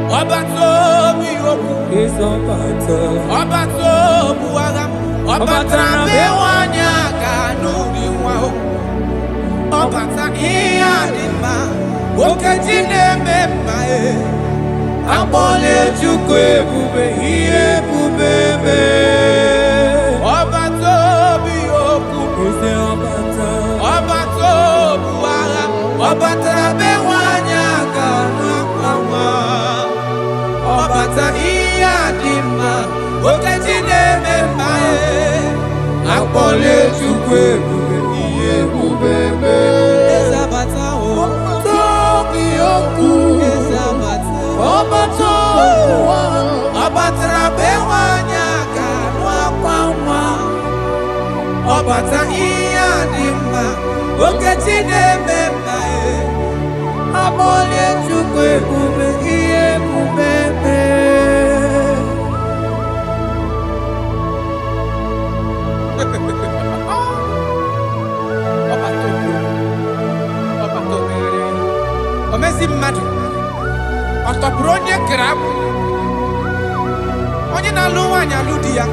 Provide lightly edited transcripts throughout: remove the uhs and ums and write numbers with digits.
Obato biyoku is obato. Obato buagam Obata bewanya kanu biwa Obata iya dima Okejine memae Abole chukwe bube iye bubebe Obato biyoku Is obato. Obato buagam Obata bewanya kanu Obata iya dima Okejine memae Akpole chukwe bube iye bubebe Ezabata o Tobi oku Ezabata Obato Obata bewanya kanwa kwa Obata iya dima Okejine memae Akpole chukwe bube iye bubebe Omezi mmadu Otopuru onye grab Onye na-alụ nwaanyị alụ di ya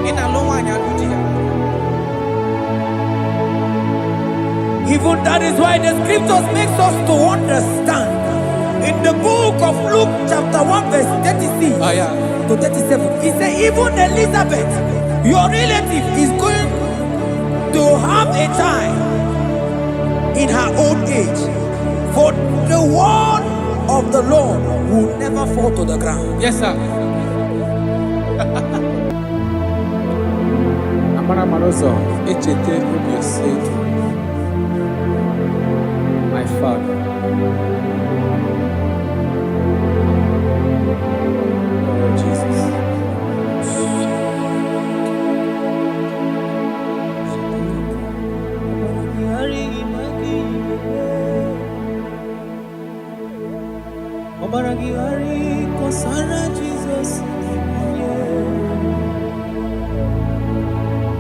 Ị na-alụ nwaanyị alụ di ya Even that is why the scriptures makes us to understand. In the book of Luke chapter 1 verse 36 to 37, he said even Elizabeth, your relative, is going to have a child in her old age. For the word of the Lord will never fall to the ground. Yes, sir. Amara Marozo, Echete Rubio said, my father. Oh, Jesus. Obaragihari kosara Jesus.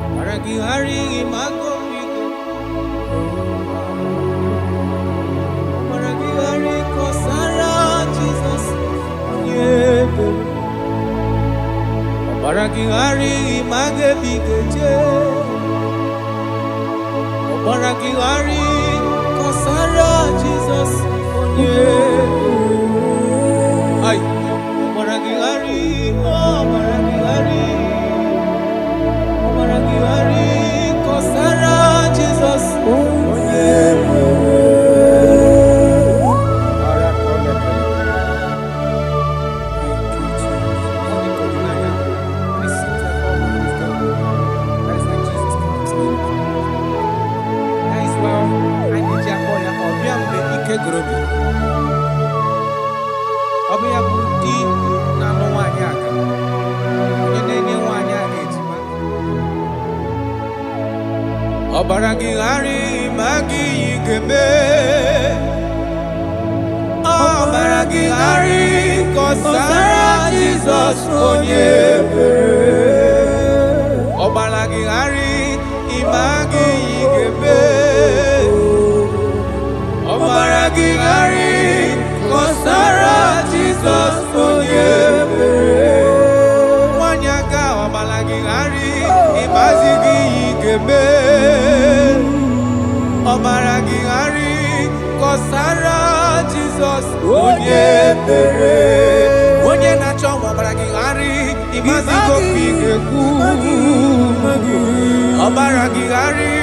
Obaragihari imago migo. Obaragihari kosara Jesus. Obaragihari image bigeje. Obaragihari kosara Jesus. Ay, Obaragihari, Obaragihari, Obaragihari, Kosara Jesus. Obiya budi na no nwanyị aka. Onye na-enye nwanyị aka ejima. Obaragihari magi igeme. Obaragihari kosara Jesus onye ebere. Obaragihari imagi igeme. Obaragihari kosara Jesus onye ebere. Nwanyaka Obaragihari imazigi igeme. Obaragihari kosara Jesus onye ebere. Onye na-achọ Obaragihari imazigo igekwu. Obaragihari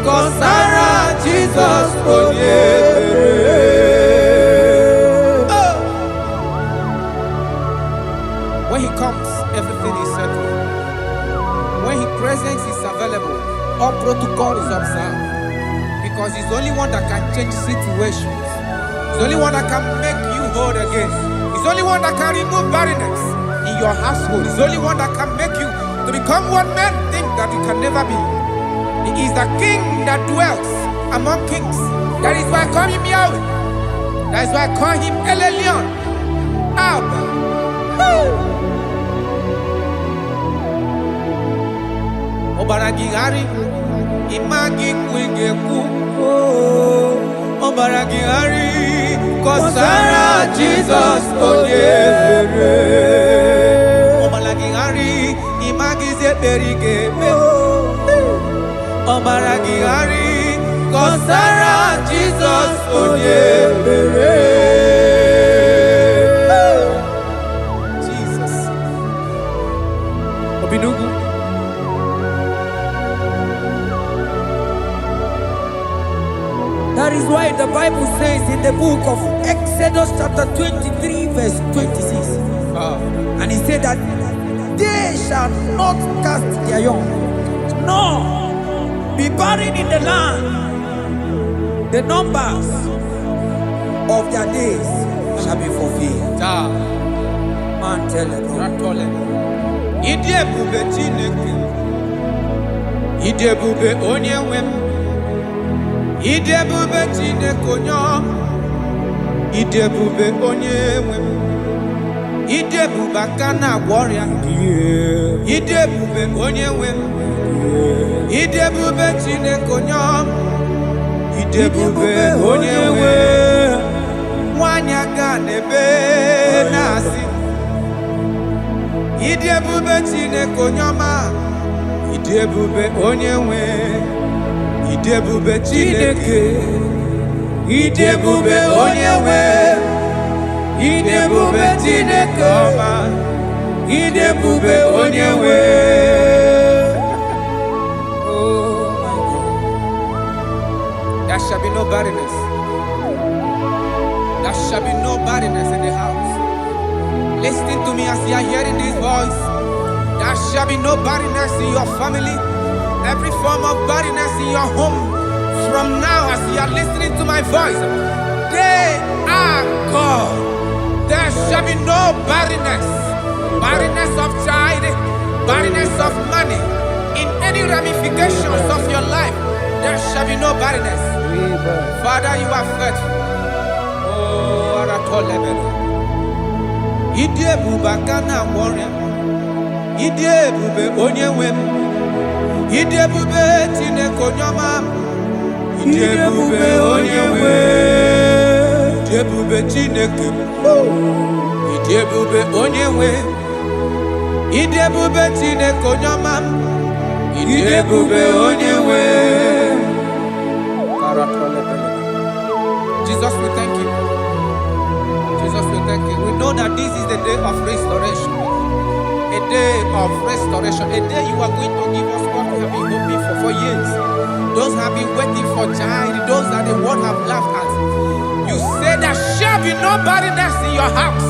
kosara Jesus onye ebere. When he comes, everything is settled. When his presence is available, all protocol is observed. Because he's the only one that can change situations. He's the only one that can make you whole again. He's the only one that can remove barrenness in your household. He's the only one that can make you to become what men think that you can never be. He is the king that dwells among kings. That is why I call him Yahweh. That is why I call him El Elyon. Abba. Obaragihari imagi kwingeku. Obaragihari kọsara Jizọs onye mere. Ọbara gị ghara ịmagize ekpere ga-eme. Ọbara gị ghara kọsara Jizọs onye mere. Jesus. Obinugu. That is why the Bible says in the book of Exodus chapter 23 verse 26. And he said that they shall not cast their young, nor be barren in the land. The numbers of their days shall be fulfilled. Man tell them. Idebube Chineke, idebube onye nwe m, idebube Chineke onye ọma, idebube onye nwe m, idebube aka na-agwọ ọrịa, idebube onye nwe m, idebube Chineke onye ọma, idebube onye nwe m, nwanyị aga n'ebe na-asị. Idebube Chineke onye ọma, idebube onye nwe, idebube Chineke, idebube onye nwe, idebube Chineke ọma, idebube onye nwe. Oh my God. There shall be no barrenness. There shall be no barrenness in the house. Listen to me as you are hearing this voice. There shall be no barrenness in your family. Every form of barrenness in your home. From now, as you are listening to my voice, they are gone. There shall be no barrenness. Barrenness of child, barrenness of money. In any ramifications of your life, there shall be no barrenness. Father, you are faithful. Oh, Aratolebele. Idebube aka na-agwọ ọrịa, idebube onye nwe m, idebube Chineke onye ọma, idebube onye nwe, idebube Chineke, idebube onye nwe, idebube Chineke onye ọma, idebube onye nwe. Jesus, we thank you. Jesus, we thank you. We know that this is the day of restoration. A day of restoration. A day you are going to give us what we have been hoping for years. Those have been waiting for child. Those that the world have laughed at. You say there shall be no barrenness in your house.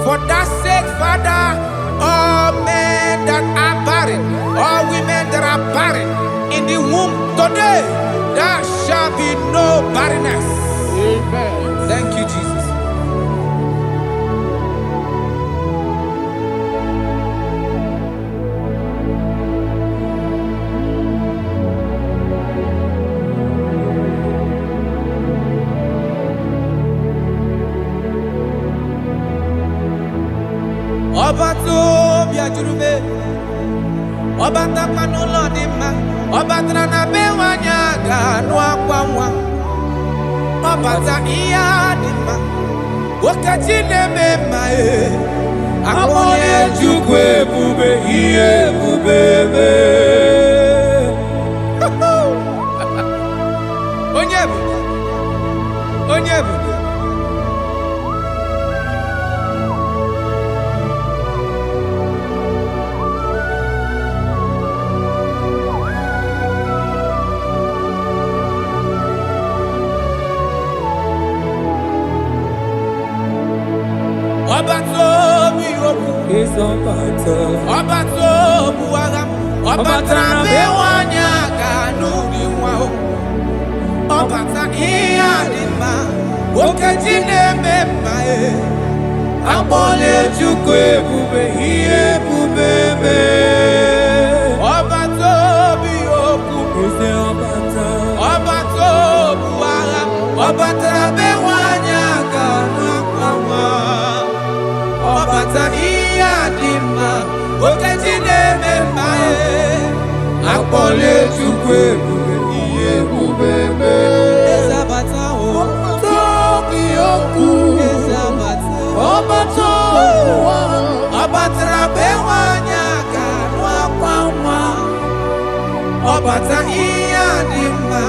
For that sake, Father, all men that are barren, all women that are barren in the womb today, there shall be no barrenness. Amen. Thank you, Jesus. Ọba tó bịajuru me, ọba takwa n'ụlọ dị mma, ọba tara na be nwanyị aga anụ akwa nwa, ọba ta ihe dị mma, okechi na-eme mma akpọnye Chukwu ebube ihe ebube eme. Onye ebube, onye ebube. Ọba tó bí okwu, ọba tó bụ agha, ọba tara be nwanyị aga n'ụdị nwa o, ọba ta ihe dị mma, okechi na-eme mma akpọla Chukwu ebube ihe ebube eme. Ọba tó bí okwu, ọba tó bụ agha, ọba tara be nwanyị aga n'akwa nwa, ọba ta ihe dị mma, okechi na-eme mma akpọla Chukwu ebube ihe ebube eme. Ezabata o, tó bí okwu. bata iya dimma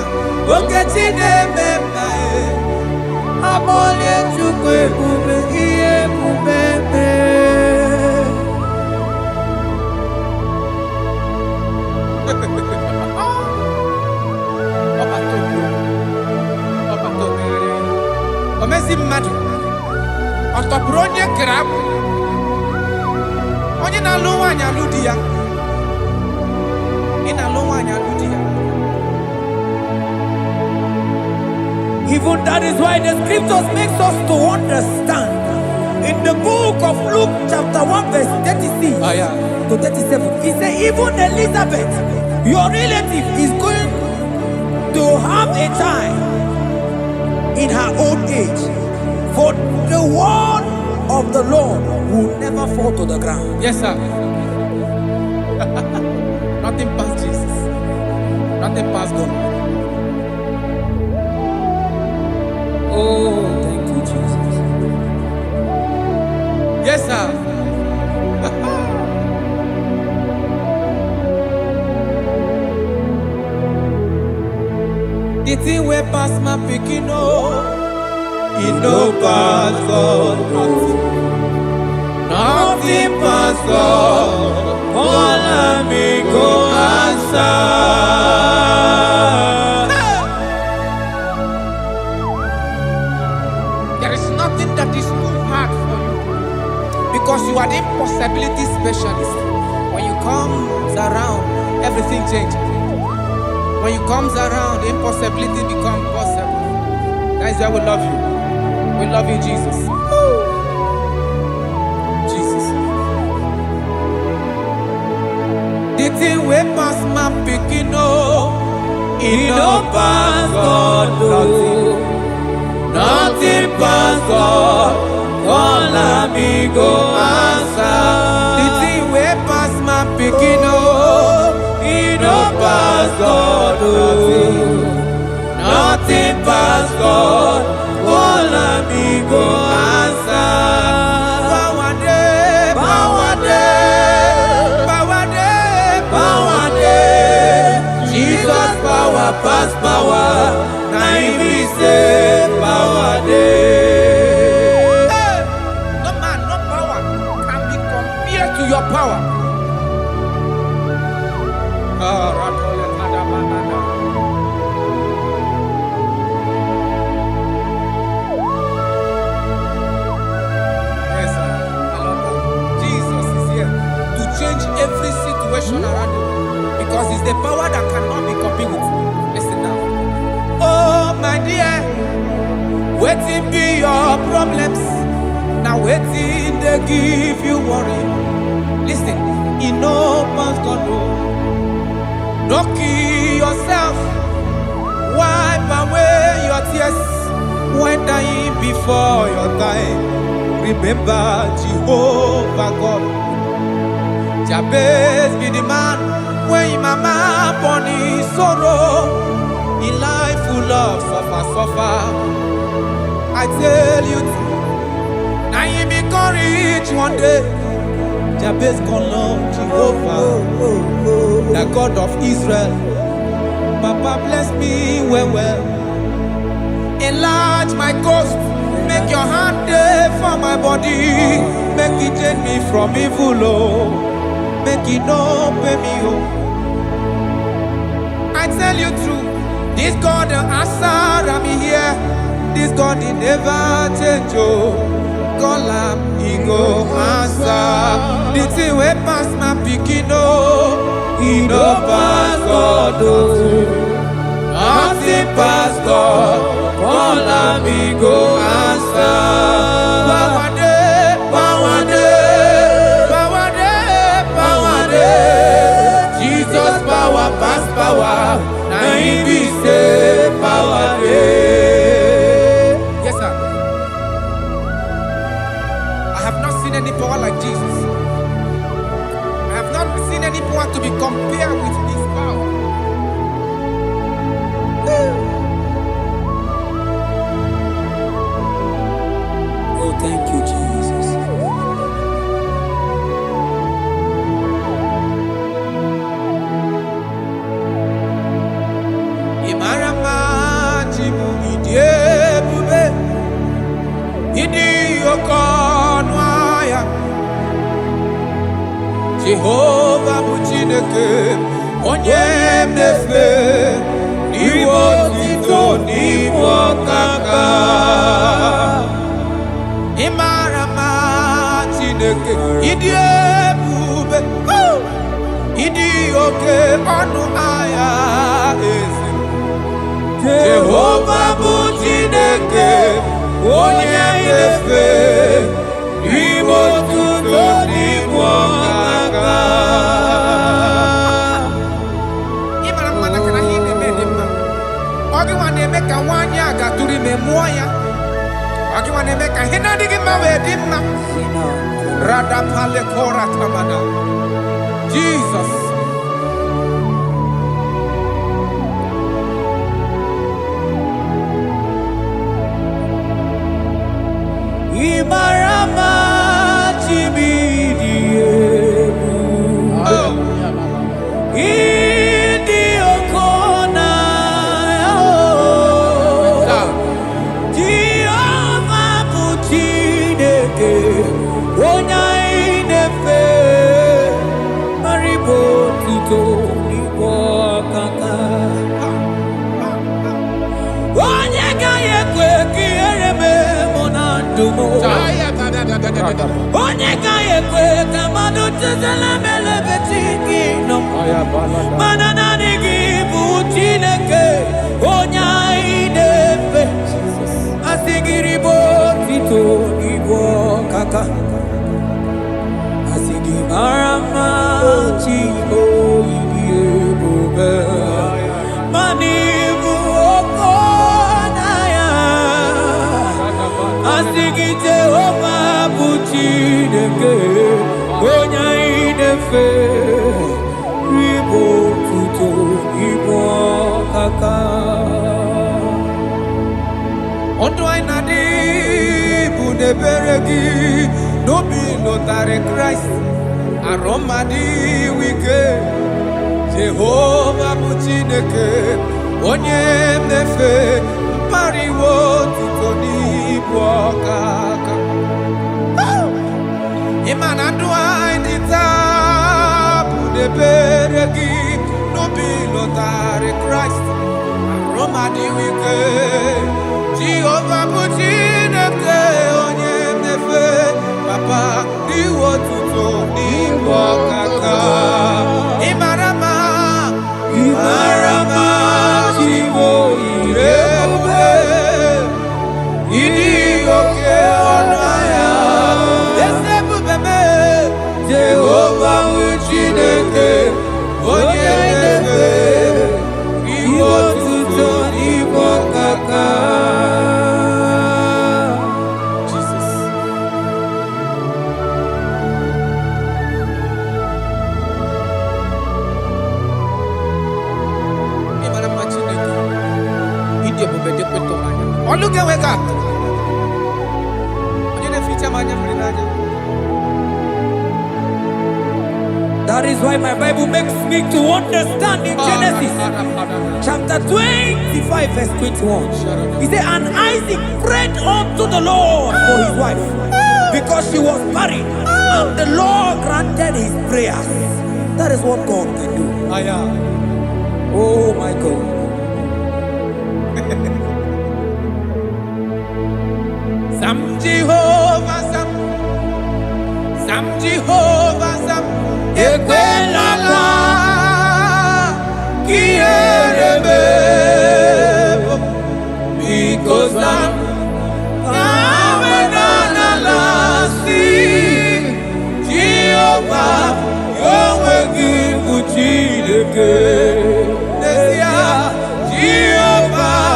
oketi na-ememma amole chukwu ebube ihe ebube omezi mmadụ ọtọpụrụ onye kere akụ onye na-alụ nwaanyị alụ di ya ị na-alụ nwaanyị alụ di ya. Even that is why the scriptures makes us to understand in the book of Luke chapter 1 verse 36 to 37 he said even Elizabeth your relative is going to have a child in her old age, for the word of the Lord will never fall to the ground. Yes, sir. Nothing past Jesus. Nothing past God. Oh, thank you, Jesus. Yes, sir. The thing way pass my picking it no pass God. Nothing pass God. All me go answer. There is nothing that is too hard for you because you are the impossibility specialist. When you come around, everything changes. When you comes around, impossibility becomes possible. That is why we love you. We love you, Jesus. Jesus. The thing way pass my picking it no pass God. Nothing pass God. All amigo answer. The thing way pass my picking it no pass God. Nothing pass God. All amigo answer. Power day, power day, power day, power day. Jesus power pass power. Now he say power day. No man, no power can be compared to your power. Yes, sir. I love that. Jesus is here to change every situation around you because it's the power that cannot be copied with. Listen now. Oh, my dear, waiting be your problems. Now waiting they give you worry. Listen, you know past God. Don't kill yourself. Wipe away your tears when dying before your time. Remember Jehovah God. Jabez be the man when his mama born his sorrow. In life full of suffer. I tell you, now you be courage one day. Jabez call on Jehovah, the God of Israel. Papa bless me well. Enlarge my coast. Make your hand there for my body. Make it change me from evil. Oh. Make it no pay me. Oh. I tell you true. This God the answer I'm here. This God he never change. Oh. Call him, he go answer. The thing way pass my picking, he no pass God. Nothing pass God. Call him, he go answer. Power day, power day, power day, power day. Jesus power pass power. Now he be say power day. Yes, sir. I have not seen any power like Jesus. I have not seen any power to be compared with this power. Oh, thank you, Jesus. Idi okonwaya Jehovah bụ Chineke onye mnefe n'iwe otito n'iwe ọkaka ịmara mma Chineke ịdị ebube ịdị oke ọnụ ahịa eze Jehovah bụ Chineke onye mnefe n'iwe otito n'iwe ọkaka ịmara mma na kana ihe na-eme dị mma ọ gị nwa na-eme ka nwaanyị a gatụrụ ime mụọ ya ọ gị nwa na-eme ka ihe na-adịghị mma wee dị mma Radapalekora tamana Jesus Imarama Chimidiyebu Idi Okona Jehovah bụ Chineke onye inefe maribo tito n'igbo ọkaka onye gaghị ekwe ka ihere mee mụ na ndụ m onye gaghị ekwe ka mmadụ tụzala melebeti gị nọ mana naanị gị bụ Chineke onye anyị na-efe asị gị ribo tito n'igbo ọkaka asị gị mara mma Chigo ịdị ebube mana ịbụ oke n'anya asị gị Jehovah bụ Chineke onye anyị na-efe ribo tuto igbo ọkaka ọdụ anyị na-adị bụ n'ebere gị n'obi lụtarị Kraịst arụ mmadụ ike Jehovah bụ Chineke onye mmefe mkpariwo tuto n'ibu ọkaka ịma na ndụ anyị dị taa bụ n'ebere gị n'obi lụtarị Kraịst arụ mmadụ ike Jehovah bụ Chineke onye mmefe papa iwo tuto n'ibu ọkaka ịmara mma Chigo ịdị ebube ịdị oke ọnụ ahịa eze ebube mee Jehovah bụ Chineke onye na-efe iwo tuto n'igbo ọkaka Jesus. Ịmara mma Chineke ịdị ebube dị kpetụrụ anya ọlụ ga-enwe ka atụ onye na-eficha m anya mmiri n'anya. That is why my Bible makes me to understand in Genesis chapter 25 verse 21. He said, and Isaac prayed unto the Lord for his wife because she was barren, and the Lord granted his prayers. That is what God can do. Oh my God. Sam Jehovah Sam, Sam Jehovah Sam, ekwelala ka ihere mee because Sam na-amenala si Jehovah onwe gị bụ Chineke n'ezie Jehovah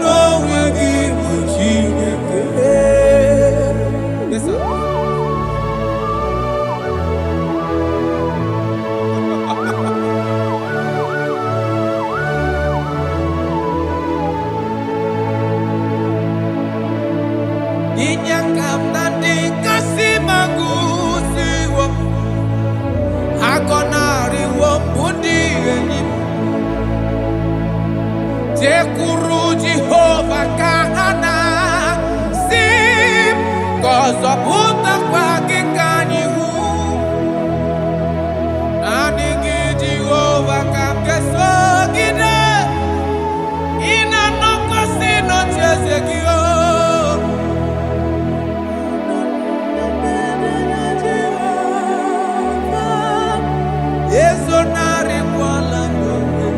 n'onwe gị bụ Chineke. Yes, sir. ọzọpụtakwa gị ka anyị hụ naanị gị Jehova ka m ga-esogide ị na-anọkwasị n'ocheeze gị ezonarịkwala n'obodo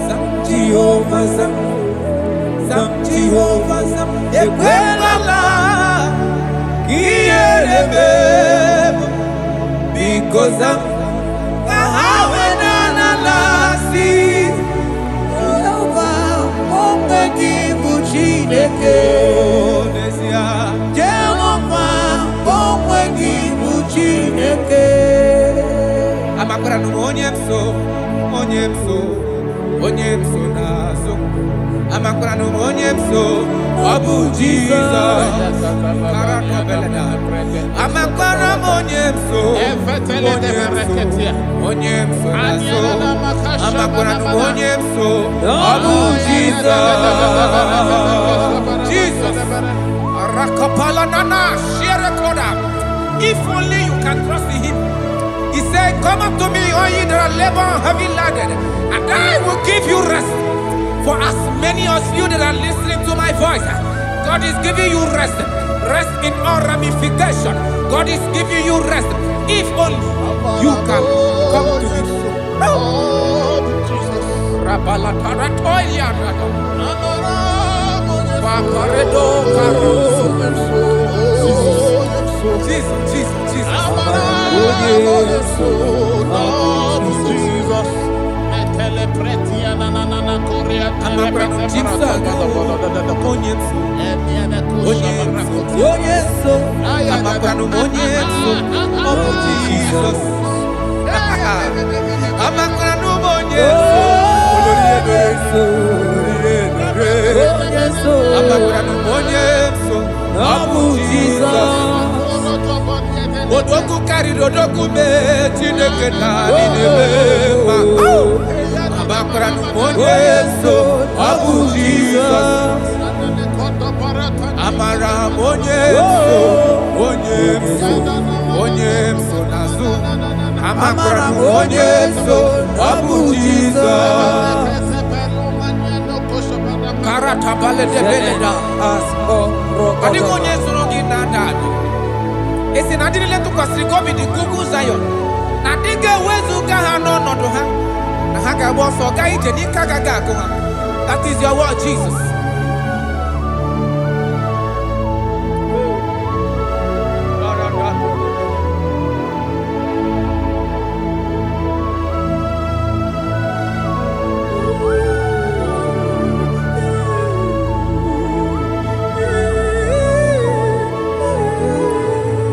Zam Jehova Zam Zam Jehova Zam ekwelala ihere mem biko Zam ka ha wenala si Jehova onwe gị bụ Chineke n'ezie Jehova onwe gị bụ Chineke amakwara na onye m so n'azụ amakwara na onye m so ọ bụ Jizọs amakwara m onye m so n'azụ amakwara na onye m so ọ bụ Jizọs Rakapala nana share koda. If only you can trust in him. He said, come up to me, all ye that are labor and heavy laden, and I will give you rest. For as many of you that are listening to my voice, God is giving you rest. Rest in all ramification. God is giving you rest. If only you can come to him. Jesus. Odoku carried Odoku me Chineke na ninema. Abakra numonye so Abu Jesus. Amara monye so nazu. Amara monye so Abu Jesus. Karata bale de beleda asko. Kadi monye so ngina dadu. Esi na diri letu kwa sirikobi di Google Zion. Na dige wezu gaha no nodo ha. Na haka waso ga ije ni kagaga ko ha. That is your word, Jesus.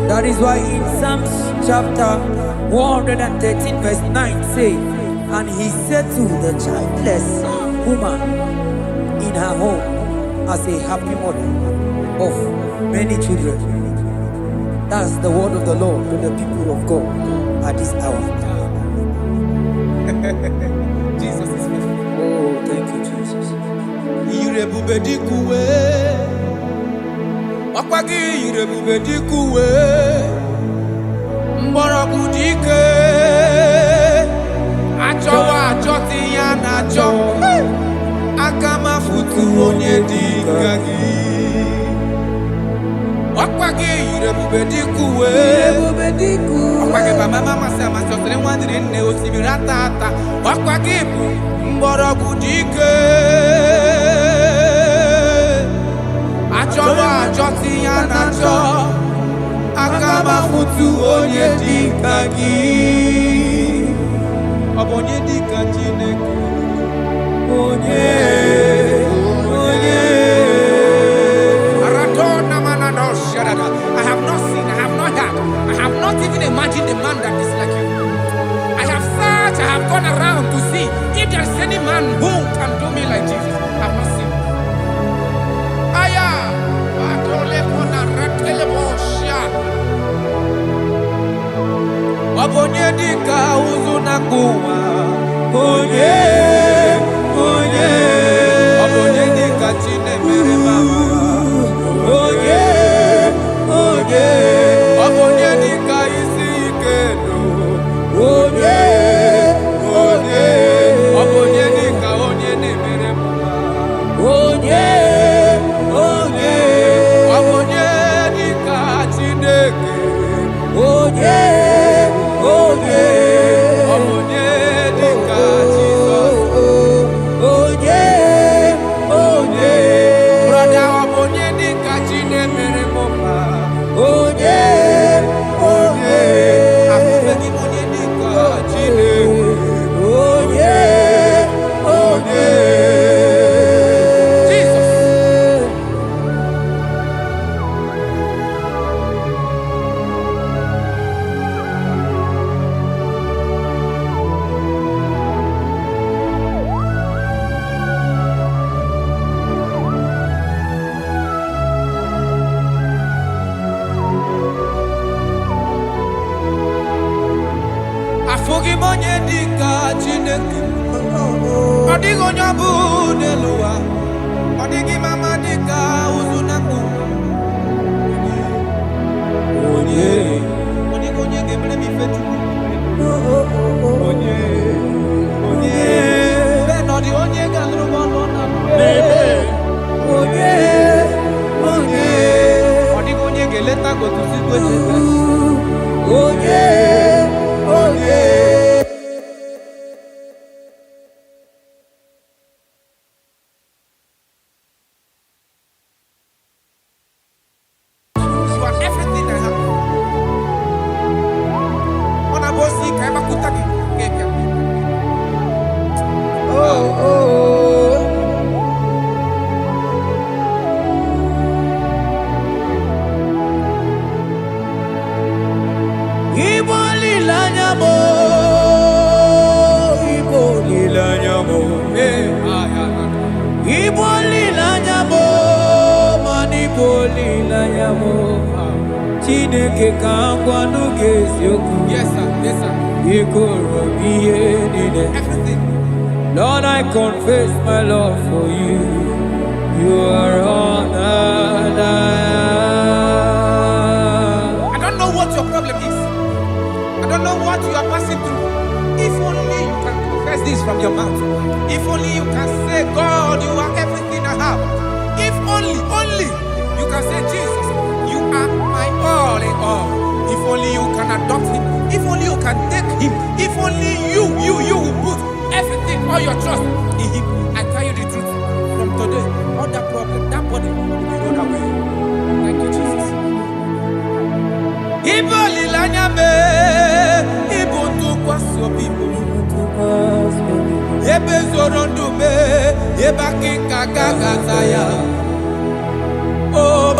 That is why in Psalms chapter 113 verse 9 say, and he settled the childless woman in her home as a happy mother of many children. That's the word of the Lord to the people of God at this hour. Jesus is faithful. Oh, thank you, Jesus. Ọkwagi irebube dikuwe mgbọrọgwụ dike achọwa achọtị ya na achọ aka mafutu onye dịka gị ọkwagi irebube dikuwe ọkwagi baba mama sị amasị ọsịrị nwa dịrị nne osimiri ata ata ọkwagi bụ mgbọrọgwụ dike achọwa achọtị ya na achọ aka mafutu onye dịka gị ọ bụ onye dịka Chineke onye Aratona manana shadada. I have not seen, I have not heard, I have not even imagined a man that is like you. I have searched, I have gone around to see if there is any man who can do me like Jesus. I have not seen. Onye dịka ụzụ na kuwa onye ọ bụ onye dịka Chinemere mama dịka Chineke. Ọ dịghị onye ọ bụ n'elu ụwa. Ọ dịghị mama dịka ụzụ na mkpu. Ọ dịghị onye ga-emere m ife Chukwu. Bẹ́ẹ̀ nọ dị onye ga-alụrụ m ọlụ na ọ dịghị onye ga-eleta gotusi gweje. You are everything I have. Ọ na-abụ osi ka ịgbakụta gị ga-ebịa. Igbo lilanya mo, Igbo lilanya mo, Igbo lilanya mo, man Igbo lilanya mo. Chineke ka ngwanu ga-eziokwu. Yes, sir. Yes, sir. Ikoro ihe niile. Everything. Lord, I confess my love for you. You are all that I am. I don't know what your problem is. I don't know what you are passing through. If only you can confess this from your mouth. If only you can say, God, you are everything I have. If only you can say, Jesus, you are my all in all. If only you can adopt him. If only you can take him. If only you will put everything, all your trust in him. I tell you the truth. From today, all that problem, that body will be rolled away. Thank you, Jesus. Ibo lilanya me, ibo tukwaso bibo. Ebe zorondu me, eba kikagagazaya. Oh.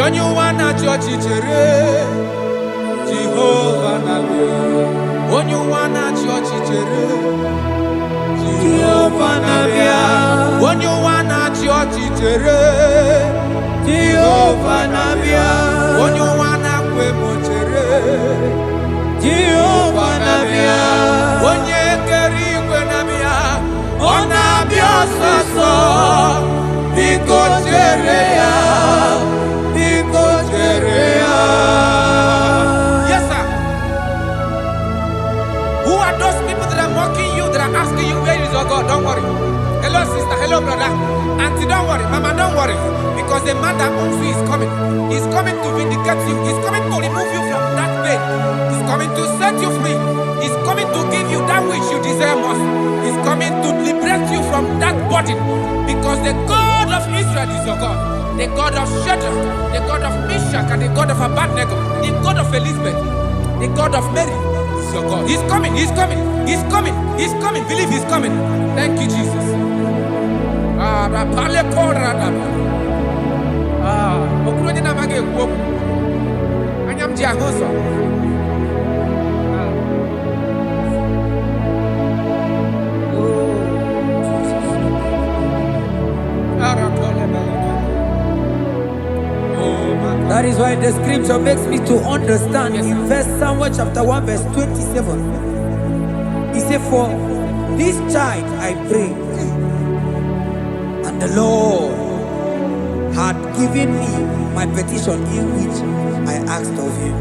Onye ụwa na-achị ọchịchịrị Jehova na-abịa. Onye ụwa na-achị ọchịchịrị Jehova na-abịa. Onye ụwa na-achị ọchịchịrị Jehova na-abịa. Onye ụwa na-akwa emochere Jehova na-abịa. Onye kere igwe na-abịa. Ọ na-abịa ọsọsọ. Biko chere ya. Yes, sir. Who are those people that are mocking you, that are asking you, where is your God? Don't worry. Hello, sister. Hello, brother. Auntie, don't worry. Mama, don't worry. Because the man that owns you is coming. He's coming to vindicate you. He's coming to remove you from that pain. He's coming to set you free. He's coming to give you that which you desire most. He's coming to liberate you from that burden. Because the God of Israel is your God. The God of Shadrach, the God of Meshach, and the God of Abednego, the God of Elizabeth, the God of Mary is your God. He's coming, he's coming, he's coming, he's coming. Believe he's coming. Thank you, Jesus. That is why the scripture makes me to understand. In First Samuel chapter 1 verse 27, he said, for this child I prayed, and the Lord had given me my petition in which I asked of him.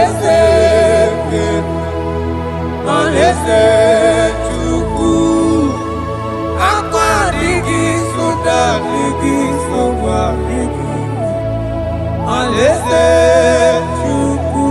Alaeze Alaeze Chukwu Akwa adịghị soda adịghị nsogbu adịghị Alaeze Chukwu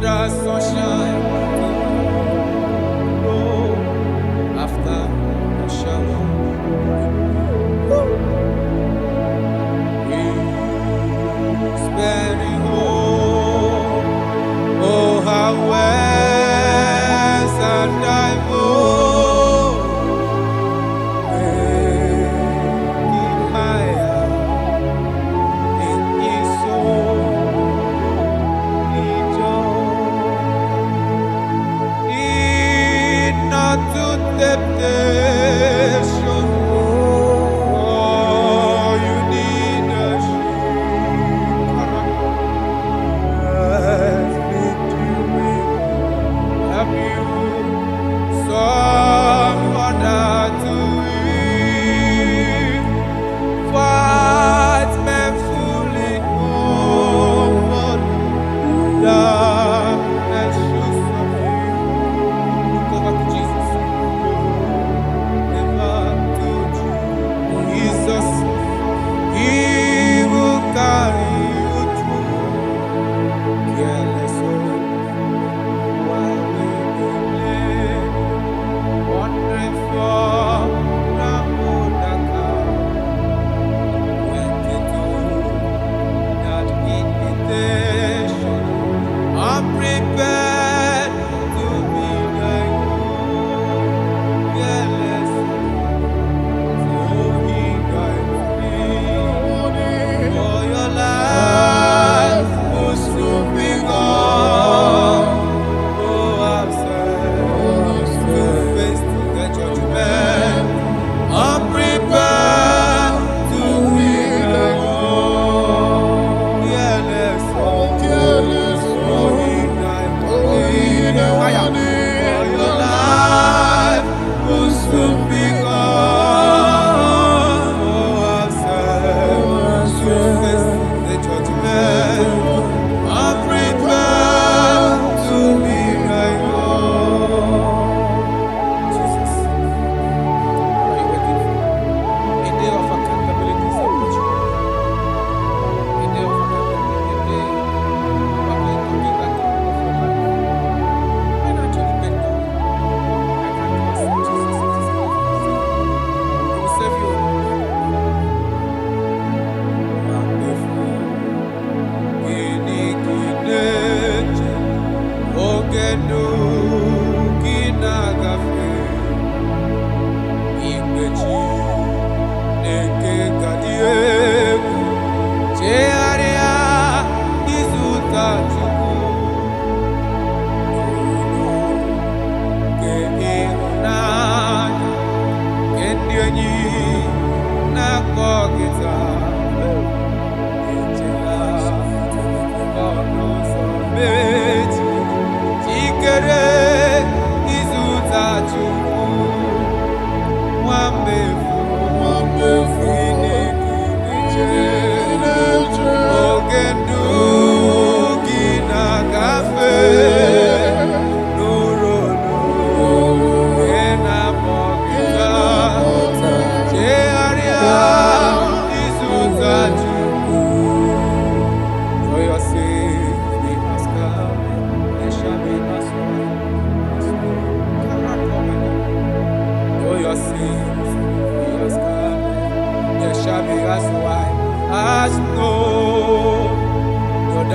the sunshine after the shower. He's very home. Oh, how west and I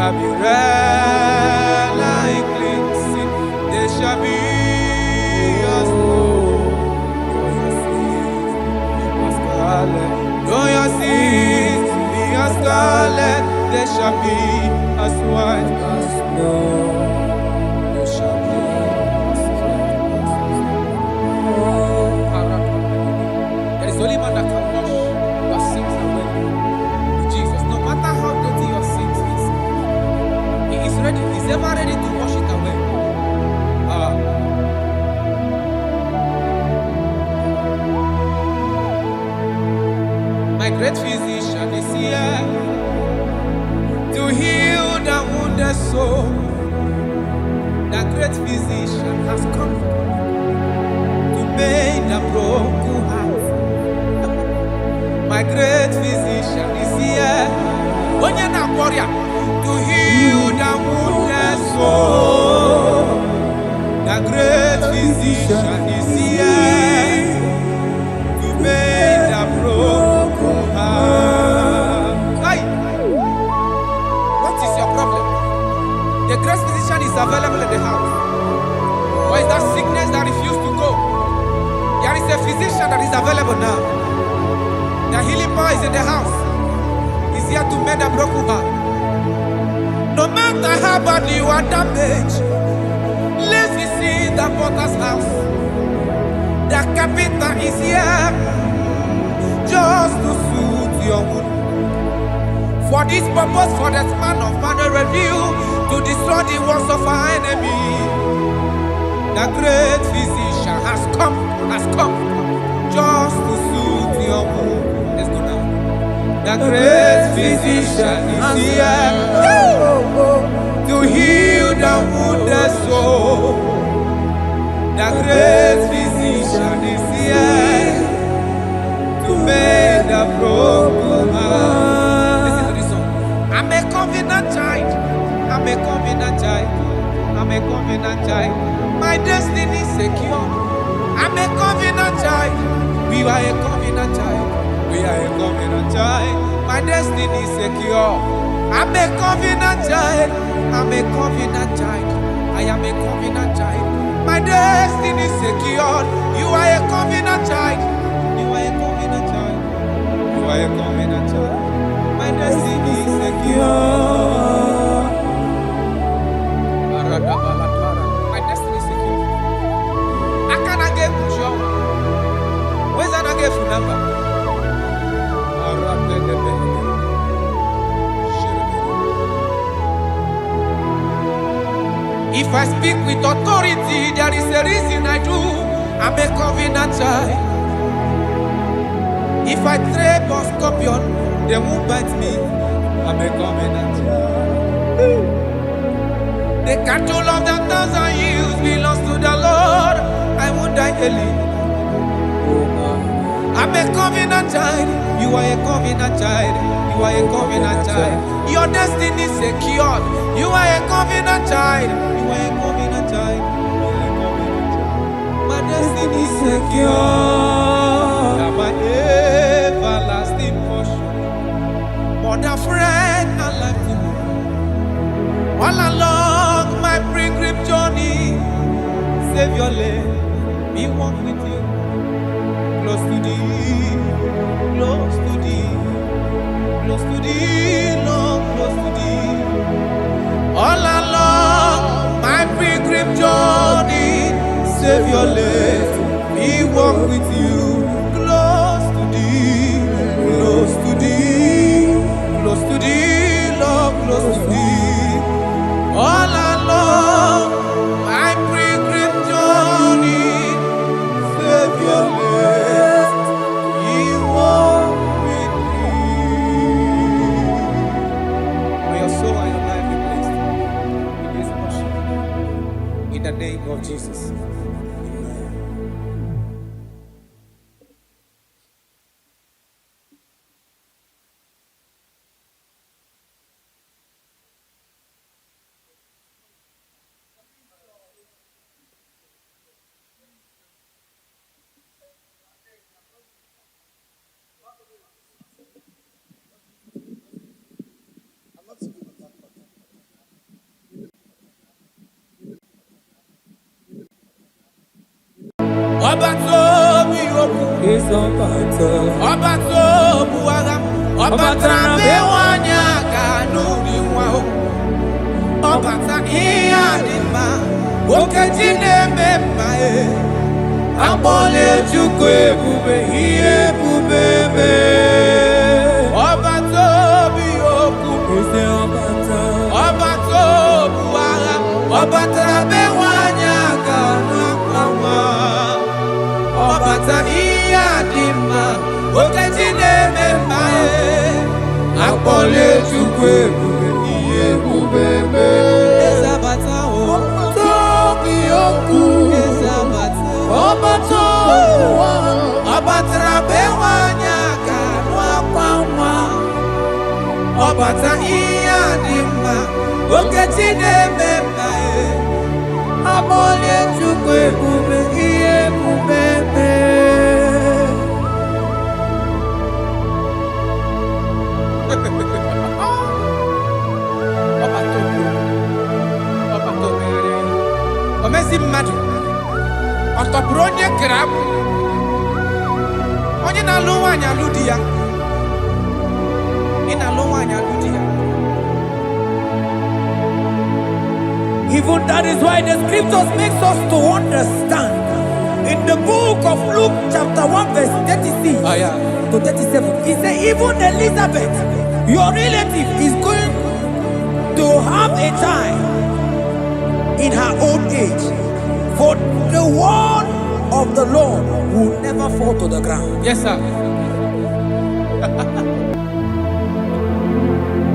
shall be red like cleansing. They shall be as snow. Though your sins be as scarlet, they shall be as white as snow. They shall be as white as snow. There is only one that can wash your sins away. Jesus, no matter how dirty your sins is, He is ready. He's ever ready to wash it away. My great physician is here to heal the wounded soul. The great physician has come to make the broken heart. My great physician is here, to heal the wounded soul. The great physician is here to make the broken heart. Hey, what is your problem? The great physician is available in the house. Or is that sickness that refused to go? There is a physician that is available now. The healing power is in the house. He's here to mend a broken heart. No matter how badly you are damaged, let's visit the potter's house. The carpenter is here just to soothe your wound. For this purpose, for the span of man review, to destroy the works of our enemy. The great physician has come just to soothe your wound. Let's go now. The great physician is here to heal the wounded soul. The great physician is here to make the broken heart. Listen to this song. I'm a covenant child. I'm a covenant child. I'm a covenant child. My destiny is secure. I'm a covenant child. We are a covenant child. We are a covenant child. My destiny is secure. I'm a covenant child. I'm a covenant child. I am a covenant child. My destiny is secured. You are a covenant child. You are a covenant child. You are a covenant child. My destiny is secure. My destiny is secure. I cannot get you. Where's that I get your number? If I speak with authority, there is a reason I do. I'm a covenant child. If I tread on scorpion, they won't bite me. I'm a covenant child. The cattle of the 1,000 years belongs to the Lord. I won't die early. I'm a covenant child. You are a covenant child. You are a covenant child. Your destiny is secured. You are a covenant child. You are a covenant child. My destiny is secure. I'm my everlasting portion. More than friend and life to me. All along my pilgrim journey, Savior, let me walk with you. Close to thee, close to thee, close to thee, Lord, close to thee. All along my pilgrim journey, Savior, let me walk with you. Close to thee, close to thee, close to thee, Lord, close to thee. All along my pilgrim journey, Savior, let me walk with you. May your soul and your life be blessed in this worship. In the name of Jesus. Ọbatobi okwu. Ọbatobu agha. Ọbatara be nwanyị aka n'ụdị nwa o. Ọbata ihe dị mma. Okechi na-eme mma e. Akpọla Chukwu ebube ihe ebube mee. Ọbatobi okwu. Ọbatobu agha. Ọbatara be nwanyị aka n'akwa nwa. Ọbata ihe dị mma. Okechi na-eme mma e. Akpọla Chukwu ebube ihe ebube mee. Ezabata o. Ọbatobi okwu. Ezabata. Ọbatara be nwanyị aka n'akwa nwa. Ọbata ihe dị mma. Okechi na-eme mma e. Akpọla Chukwu ebube ihe ebube mee. Omezi mmadụ ọtọpụrụ onye kere agbụ. Onye na-alụ nwaanyị alụ di ya. Ị na-alụ nwaanyị alụ di ya. Even that is why the scriptures makes us to understand. In the book of Luke chapter 1 verse 36 to 37, it says even Elizabeth, your relative, is going to have a child in her old age. For the word of the Lord will never fall to the ground. Yes, sir.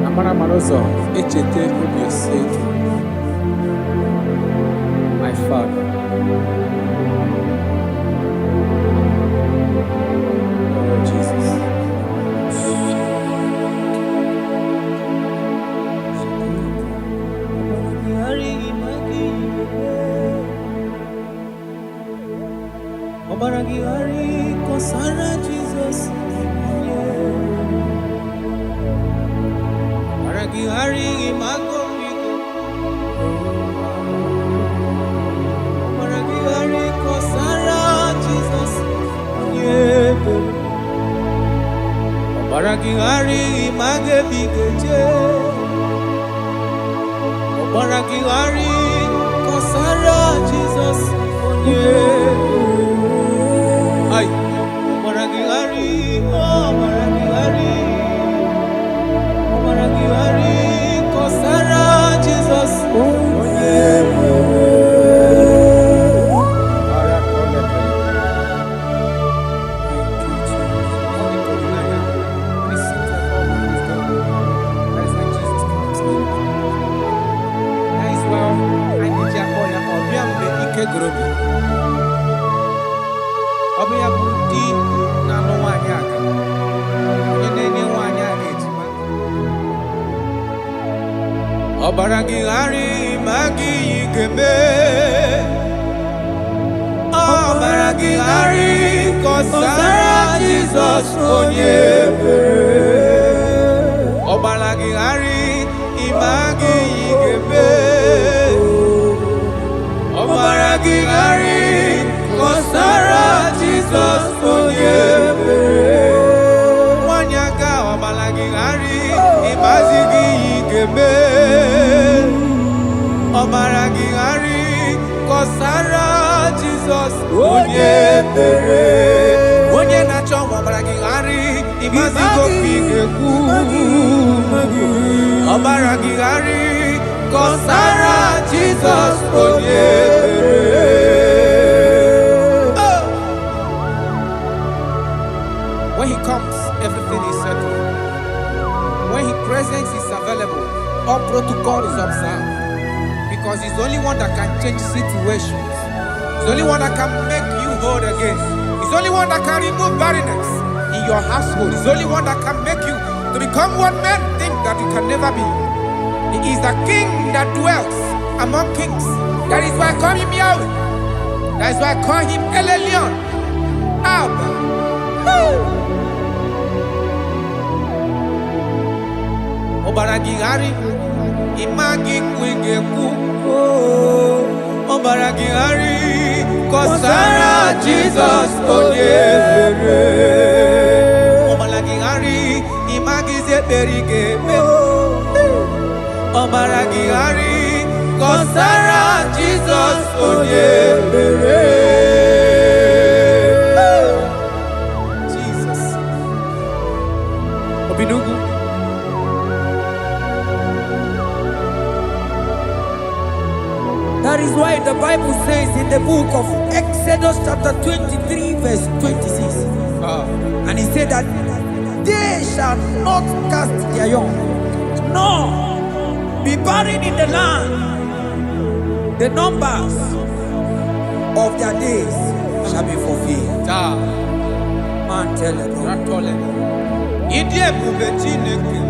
Amara Marozo, Echete Obioseki. My father. Oh, Jesus. Obaragihari kosara Jesus. Obaragihari imago migo. Obaragihari kosara Jesus. Obaragihari image bigeje. Obaragihari kosara Jesus. Ay, Obaragihari, Obaragihari, Obaragihari, kosara Jesus. Ọbịa bụ di na-alụ nwaanyị aka. Onye na-enye nwaanyị aka ejima. Ọbaragihari ma gị ga-eme. Ọbaragihari kọsara Jizọs onye ebere. Ọbaragihari ma gị ga-eme. Ọbaragihari kọsara Jizọs onye ebere. Nwanyị aka ọbaragihari ịmazi gị ga-eme. Ọbaragihari kọsara Jizọs onye ebere. Onye na-achọ ọbaragihari ịmazi gị ga-ekwu. Ọbaragihari kọsara Jizọs onye ebere. When he comes, everything is settled. When his presence is available, all protocol is observed. Because he's the only one that can change situations. He's the only one that can make you whole again. He's the only one that can remove barrenness in your household. He's the only one that can make you to become what men think that you can never be. He is the king that dwells among kings. That is why I call him Yahweh. That is why I call him El Elyon. Abba. Obaragihari imagi kwege ku. Obaragihari kọsara Jizọs onye mere. Ọmara gị ghara ịmagizi ekpere ị ga-eme. Ọmara gị ghara kọsara Jizọs onye mere. Jesus. Obinugu. That is why the Bible says in the book of Exodus chapter 23 verse 26. And he said that they shall not cast their young, nor be barren in the land. The numbers of their days shall be fulfilled. Man tell them. Ide bube Chineke.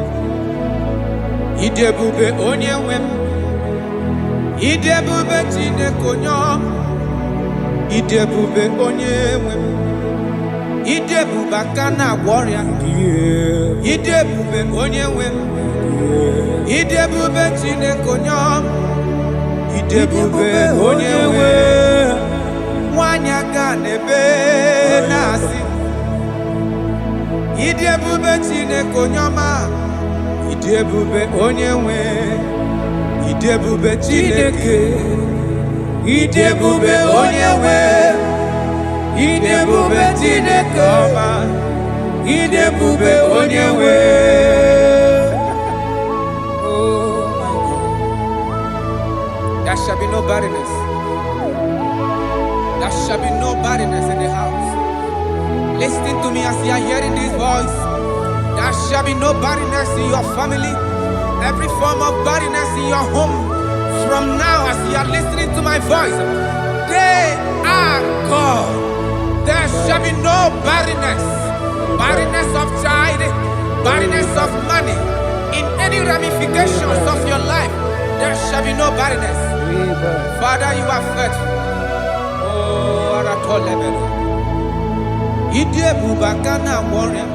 Ide bube onye nwe m. Ide bube Chineke onye ọma. Ide bube onye nwe m. Ide bube aka na-agwọ ọrịa. Ide bube onye nwe m. Ide bube Chineke onye ọma. Ide bube onye nwe. Nwanyị aka n'ebe na-asị. Ide bube Chineke onye ọma. Ide bube onye nwe. Ide bube Chineke. Ide bube onye nwe. Ide bube Chineke ọma. Ide bube onye nwe. There shall be no barrenness. There shall be no barrenness in the house. Listen to me as you are hearing this voice. There shall be no barrenness in your family. Every form of barrenness in your home. From now as you are listening to my voice, they are gone. There shall be no barrenness. Barrenness of child, barrenness of money. In any ramifications of your life, there shall be no barrenness. Father, you are faithful. Oh, Aratolebele. Ide bube kana warrior.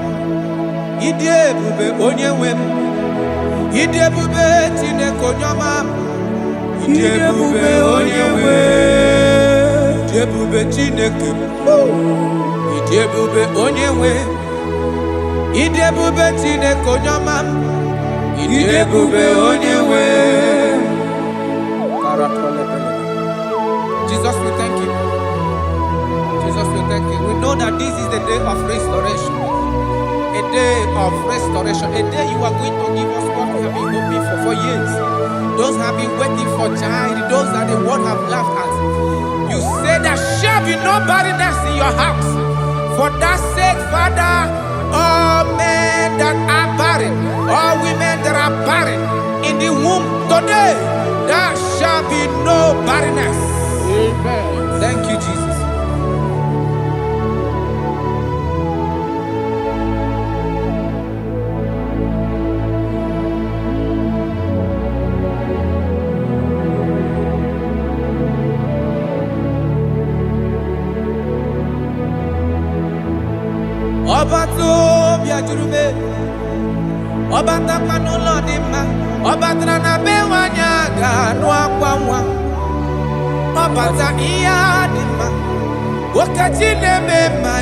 Ide bube onye wem. Ide bube Chineke onye ọma. Ide bube onye wem. Ide bube Chineke. Ide bube onye wem. Ide bube Chineke onye ọma. Ide bube onye wem. Jesus, we thank you. Jesus, we thank you. We know that this is the day of restoration. A day of restoration. A day you are going to give us what we have been hoping for years. Those have been waiting for child. Those that the world have laughed at. You say there shall be no barrenness in your house. For that sake, Father, all men that are barren, all women that are barren in the womb today, there shall be no barrenness. Amen. Thank you, Jesus. Ọba tó bí ajúrúmé, ọba tápánú lọ́ọ̀dí ma, ọba tara na be wanya ganu akwa nwa, ọba ta iya dị mma, okechi na-eme mma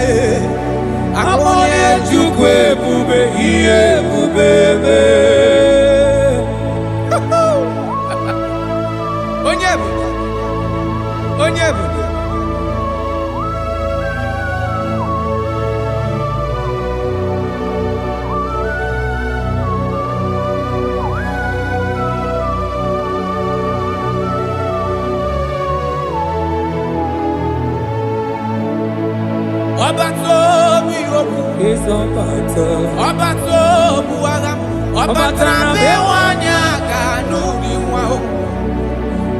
akpọnye Chukwu ebube ihe ebube eme. Onye ebube, onye ebube. Ọba tó bí okú, ọba tó bu agha, ọba tara be wanya ganu dị nwa o.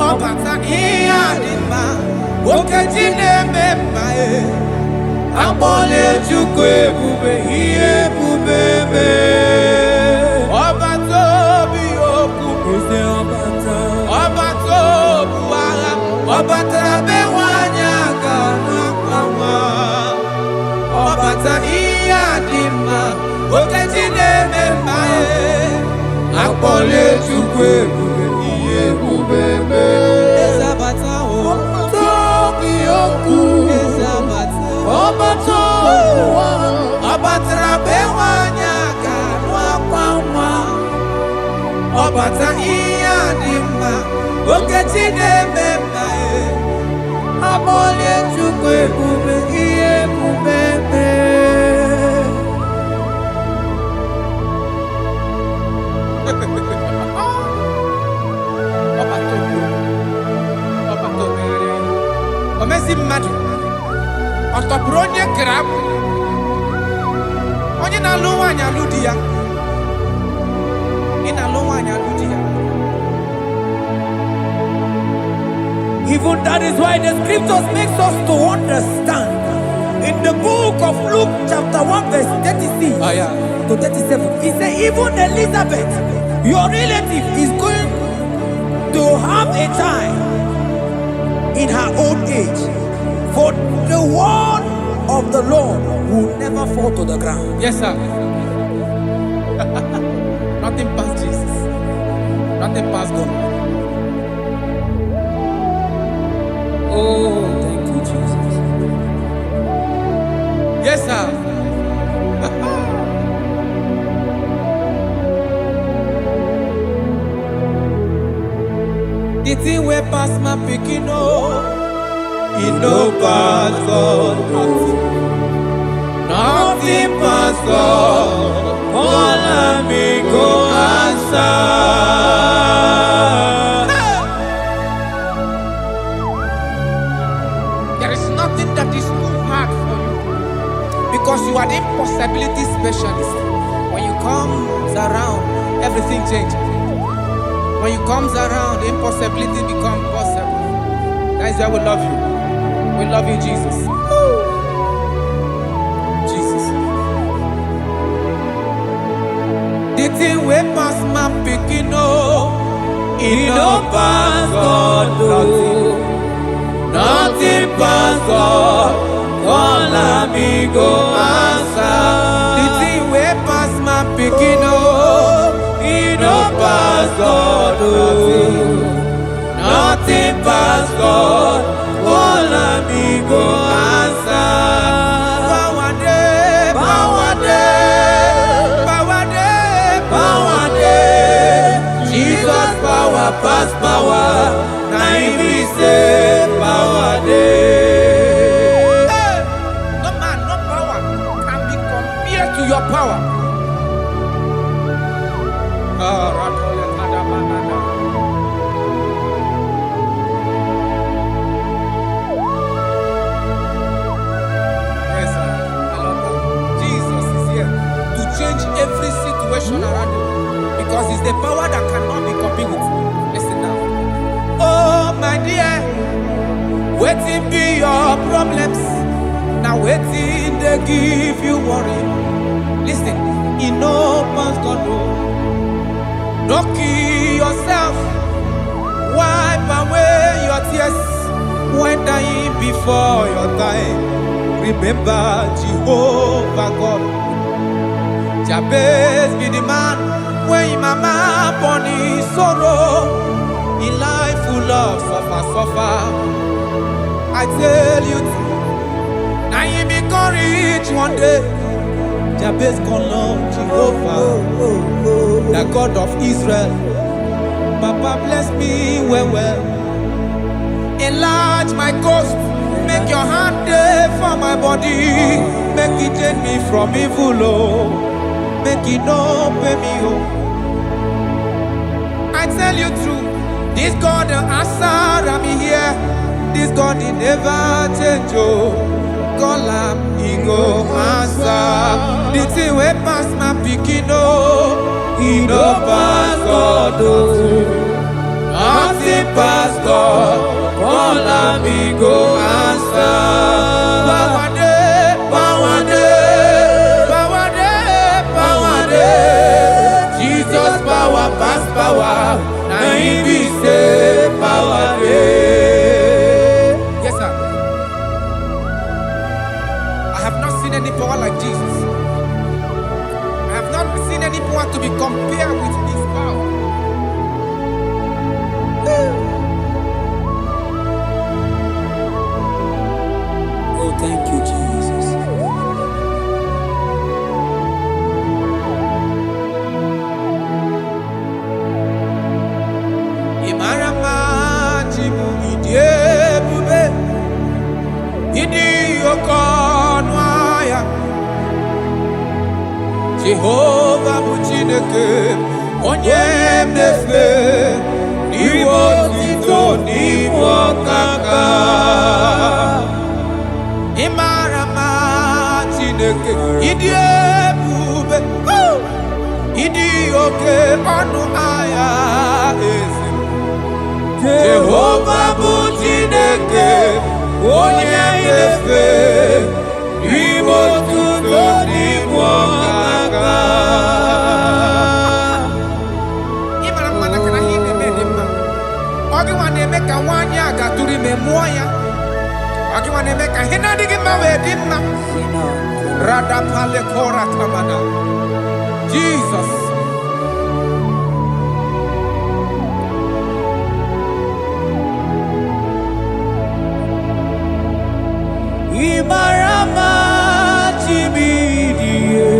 Ọba ta ihe dị mma, okechi na-eme mma akpọnye Chukwu ebube ihe ebube eme. Ọba tó bí okú, ọba tó bu agha, ọba tara be wanya ganu akwa. Ọbata ihe dị mma, okechi na-eme mma akpọnye Chukwu ebube ihe ebube eme. Eze abata o, tobi okwu. mata iya dima oketi nemema abole chukwe bube iye bubebe Omezi mmadu ọtọpụrụ onye kere akụ onye na-alụ nwaanyị alụ di ya ị na-alụ nwaanyị alụ di ya. Even that is why the scriptures makes us to understand in the book of Luke chapter 1 verse 36 to 37 it says even Elizabeth your relative is going to have a child in her old age, for the word of the Lord will never fall to the ground. Yes, sir. Nothing past Jesus. Nothing past God. Oh, thank you, Jesus. Yes, sir. The thing way past my picking it no pass God. Nothing pass God. All of me go answer. There is nothing that is too hard for you because you are the impossibility specialist. When you come around, everything changes. When you comes around, the impossibility becomes possible. That is why we love you. We love you, Jesus. Jesus. The thing we pass my picking it no pass God. Nothing pass God. All of me go answer. The thing we pass my picking it no pass God. Nothing pass God. All of me go answer. Power day, power day, power day, power day. Jesus power pass power. Now he be say power day. No man, no power can be compared to your power. Every situation around you because it's the power that cannot be copied with. Listen now. Oh my dear, waiting be your problems. Now waiting they give you worry. Listen, in no pass God no. Don't kill yourself. Wipe away your tears when dying before your time. Remember Jehovah God. Jabez be the man when mama born his sorrow. In life full of suffer. I tell you, now you be courage one day. Jabez gonna love Jehovah, the God of Israel. Papa bless me well. Enlarge my coast, make your hand there for my body. Make it change me from evil, make it no pay me I tell you true, this God the answer I'm here. This God he never change call him, he go answer. The thing way pass my picking he no pass God nothing pass God. Call him, he go answer. Power day, power day, power day, power day. Jesus power pass power. Now he be say power day. Yes sir. I have not seen any power like Jesus. I have not seen any power to be compared with his power. Oh, thank you, Jesus. Imarama jimu idiebube idi okonwaya Jehovah bụ Chineke onye mnefe n'iwe otito n'iwe ọkaka Imarama Chineke ịdị ebube ịdị oke ọnụ ahịa eze Jehovah bụ Chineke onye mnefe n'iwe otito n'iwe ọkaka Imarama na kana ihe na-eme dị mma ọ gịnwa na-eme ka nwaanyị a gatụrụ ime mụọ ya ọ gịnwa na-eme ka ihe na-adịghị mma wee dị mma Radapalekora Tamada Jesus Imarama Chimidiyebu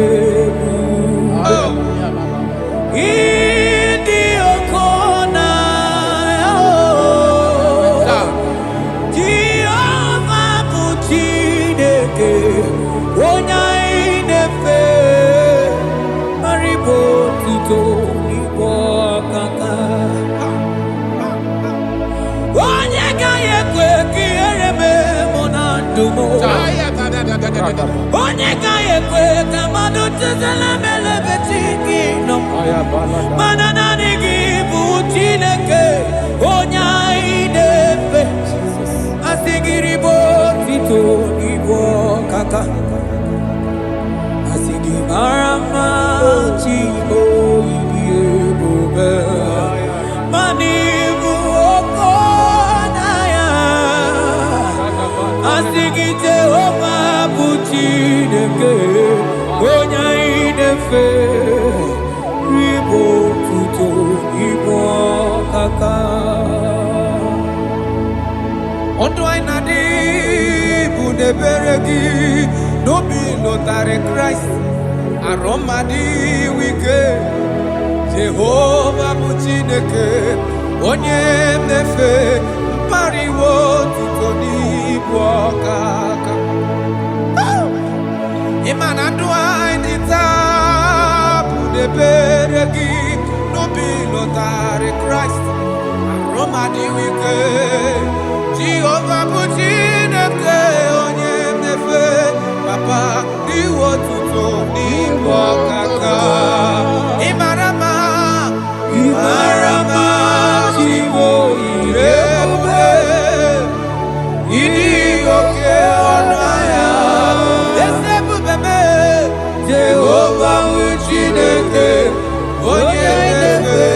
Idi Okona Jehovah bụ Chineke onye inefe maribo tuto n'igbo ọkaka onye gaghị ekwe ka ihere mee mụ na ndụ m onye gaghị ekwe ka mmadụ chezela melebe chi gị nọ mana naanị gị bụ Chineke onye anyị na-efe asị gị ribo tuto n'igbo ọkaka asị gị mara mma Chibo ịdị ebube mana ịbụ oke ọnụahịa asị gị Jehovah bụ Chineke onye anyị na-efe ribo otuto n'igbo ọkaka Ọdụ anyị na-adị bụ n'ebere gị n'obi lụtarị Kraịst arụmadị wike Jehovah bụ Chineke onye mnefe mpariwo otuto n'ibu ọkaka ịma na ndụ anyị dị taa bụ n'ebere gị n'obi lụtarị Kraịst arụmadị wike Jehovah bụ Chineke onye mnefe papa iwe otuto n'ibu ọkaka Imarama Chibo ebube ịdị oke ọnụ ahịa eze ebube mee Jehovah bụ Chineke onye mnefe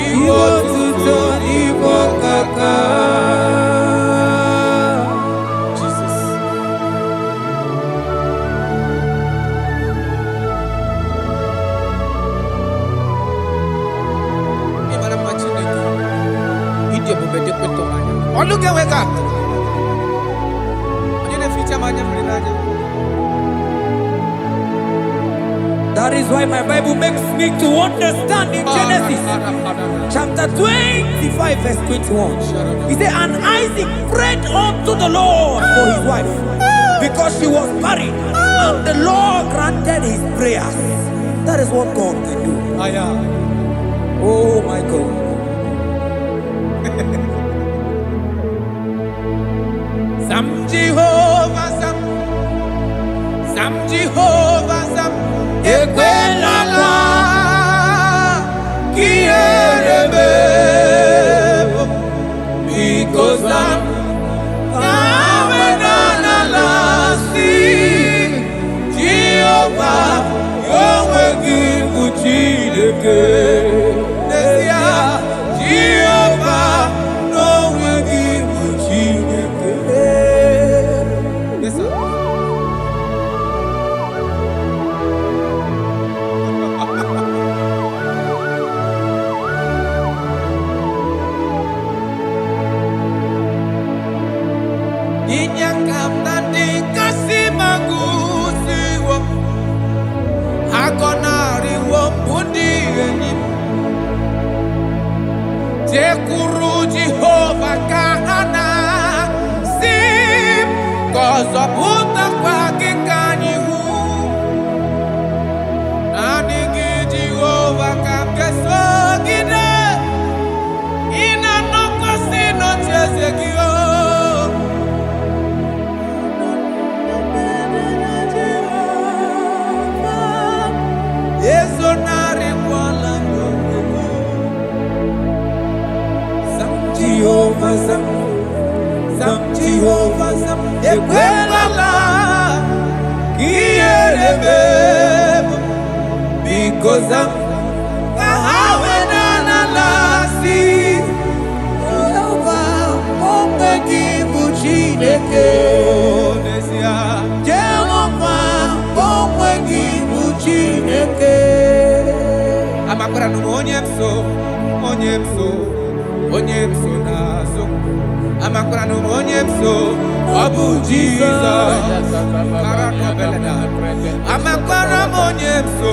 iwe otuto n'ibu ọkaka Look at wake up. That is why my Bible makes me to understand in Genesis chapter 25 verse 21. He said, and Isaac prayed unto the Lord for his wife because she was barren, and the Lord granted his prayers. That is what God can do. Oh my God. Sam Jehovah Sam Ekwelala Kierebe because I'm Jehovah Yahweh Gibu Chineke Jehovah Yahweh Gibu Chineke. Yes, sir. Jekuru Jehovah Kahana Sim Kozo Puta Kwake Kanyihu Anigi Jehovah Kamkeso Gide Ina Noko Sino Chezekio Ezonari Wala Jehovah Zam, Jehovah Zam, Ekwelala, Kiyerebe, because Zam, Kahawenanalasi, Jehovah, Omegi Buchineke, Jehovah, Omegi Buchineke. Amakura no Onyemso, Onyemso. Onyemso nazo amakura no onyemso obu Jesus karano beleda amakura onyemso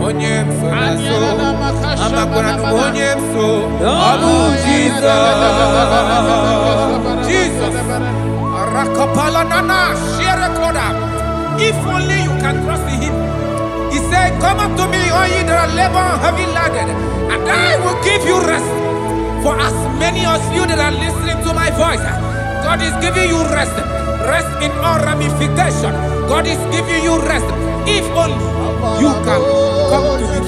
onyemso nazo amakura no onyemso obu Jesus rakapala nana share koda. If only you can trust in him. He said, come up to me, all ye that are labor and heavy laden, and I will give you rest. For as many of you that are listening to my voice, God is giving you rest. Rest in all ramification. God is giving you rest. If only you can come to him.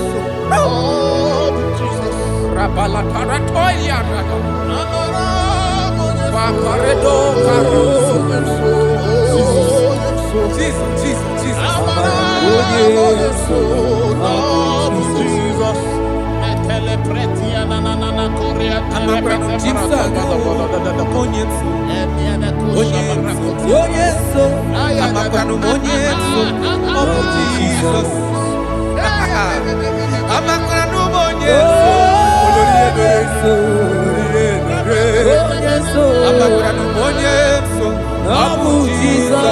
Jesus.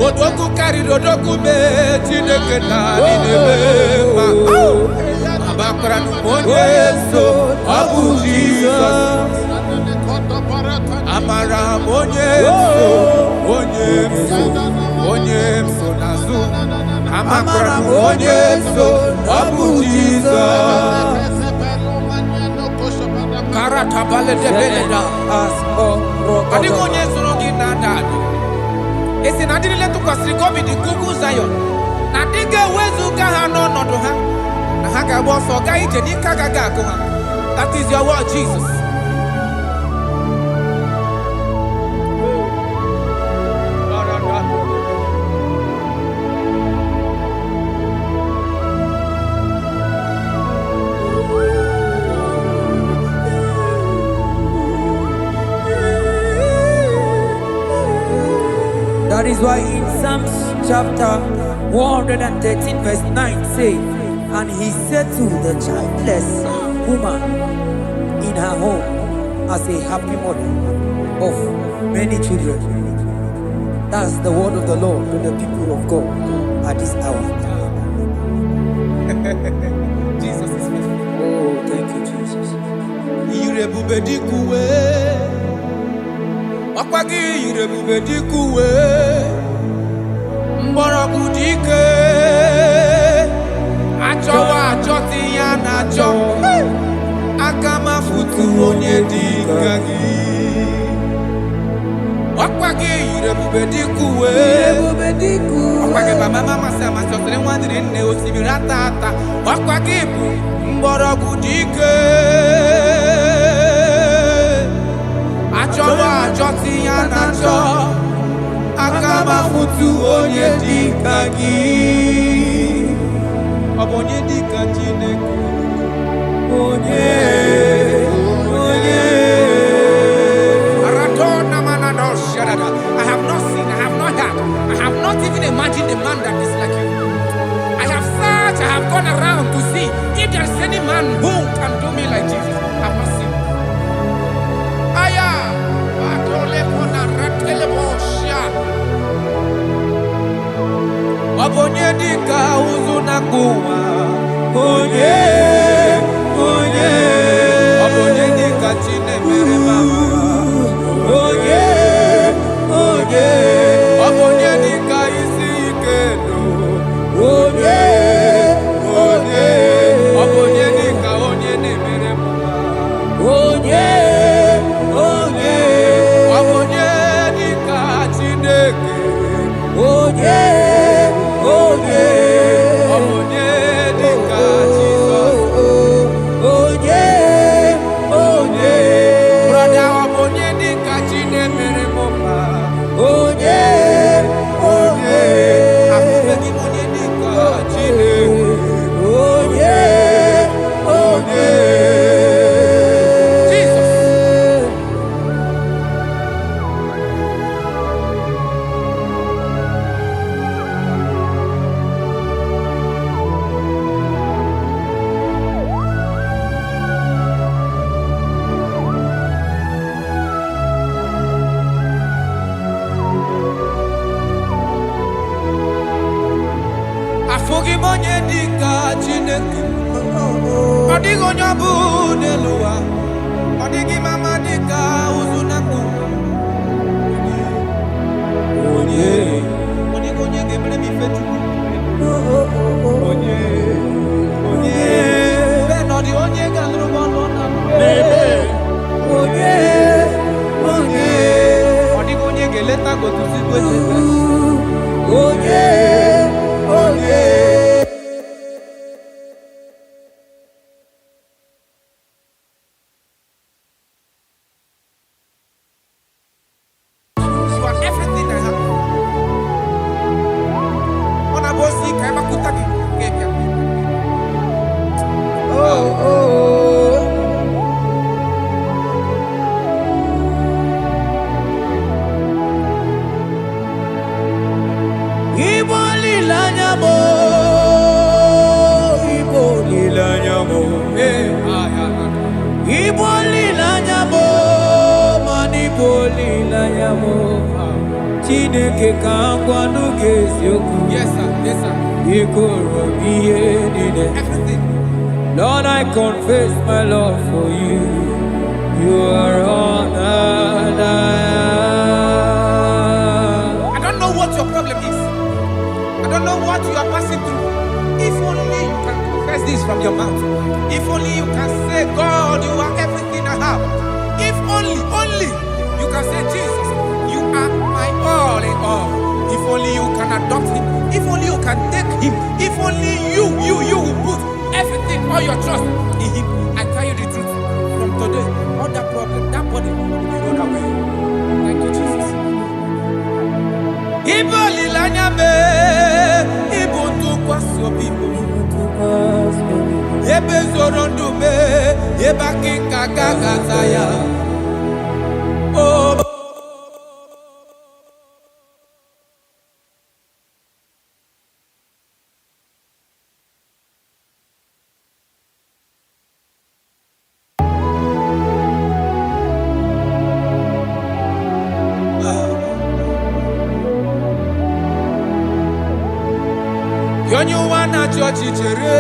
Odoku kari odoku me Chineke na ninebema. Abakra no monyeso Abu Jesus. Amara monyeso nazu. Amara monyeso Abu Jesus. Karata bale de beleda asko. Adi monyeso rogi nandado. Esi na diri letu kwa srikobi di kuku Zion. Na diga wezu kaha no nodo ha. Na haka boso ga ije ni kagaga kuma. That is your word, Jesus. That is why in Psalms chapter 113 verse 9 say, and he said to the childless woman in her home as a happy mother of many children. That's the word of the Lord to the people of God at this hour. Jesus is faithful. Oh, thank you, Jesus. Irebubedikuwe Akwagi irebubedikuwe Mborogu dike Achowa achoti ya nacho Akama futu onye dika gi Akwagi irebubedikuwe Akwagi baba mama sama sosere mwadiri nne osibirata ata Akwagi bu mborogu dike Achowa achoti ya nacho Akama futu onye dika gi Obonye dika Chineke Onye Aratona manano shadada. I have not seen, I have not heard, I have not even imagined a man that is like you. I have searched, I have gone around to see if there is any man who can do me like Jesus. I have not seen. Aya Atole pona ratele bosha Obonye dika uzuna kuwa Onye Odigonyo budelua, odigi mama dika uzunaku. Onye, odigonye gemle mi fetu. Onye, benodi onye gandru bolona. Onye, odigonye geleta go to sigwete. Onye. Yes, sir. Yes, sir. Everything. Lord, I confess my love for you. You are all that I am. I don't know what your problem is. I don't know what you are passing through. If only you can confess this from your mouth. If only you can say, God, you are everything I have. If only you can say, Jesus, you are my all in all. If only you can adopt him. If only you can take him. If only you will put everything, all your trust in him. I tell you the truth. From today, all that problem, that body will be rolled away. Thank you, Jesus. Ibo lilanya me, ibo tu kwaso bibo. Ebe zorondu me, eba kikagaga zaya. Oh. Onyuwana chochere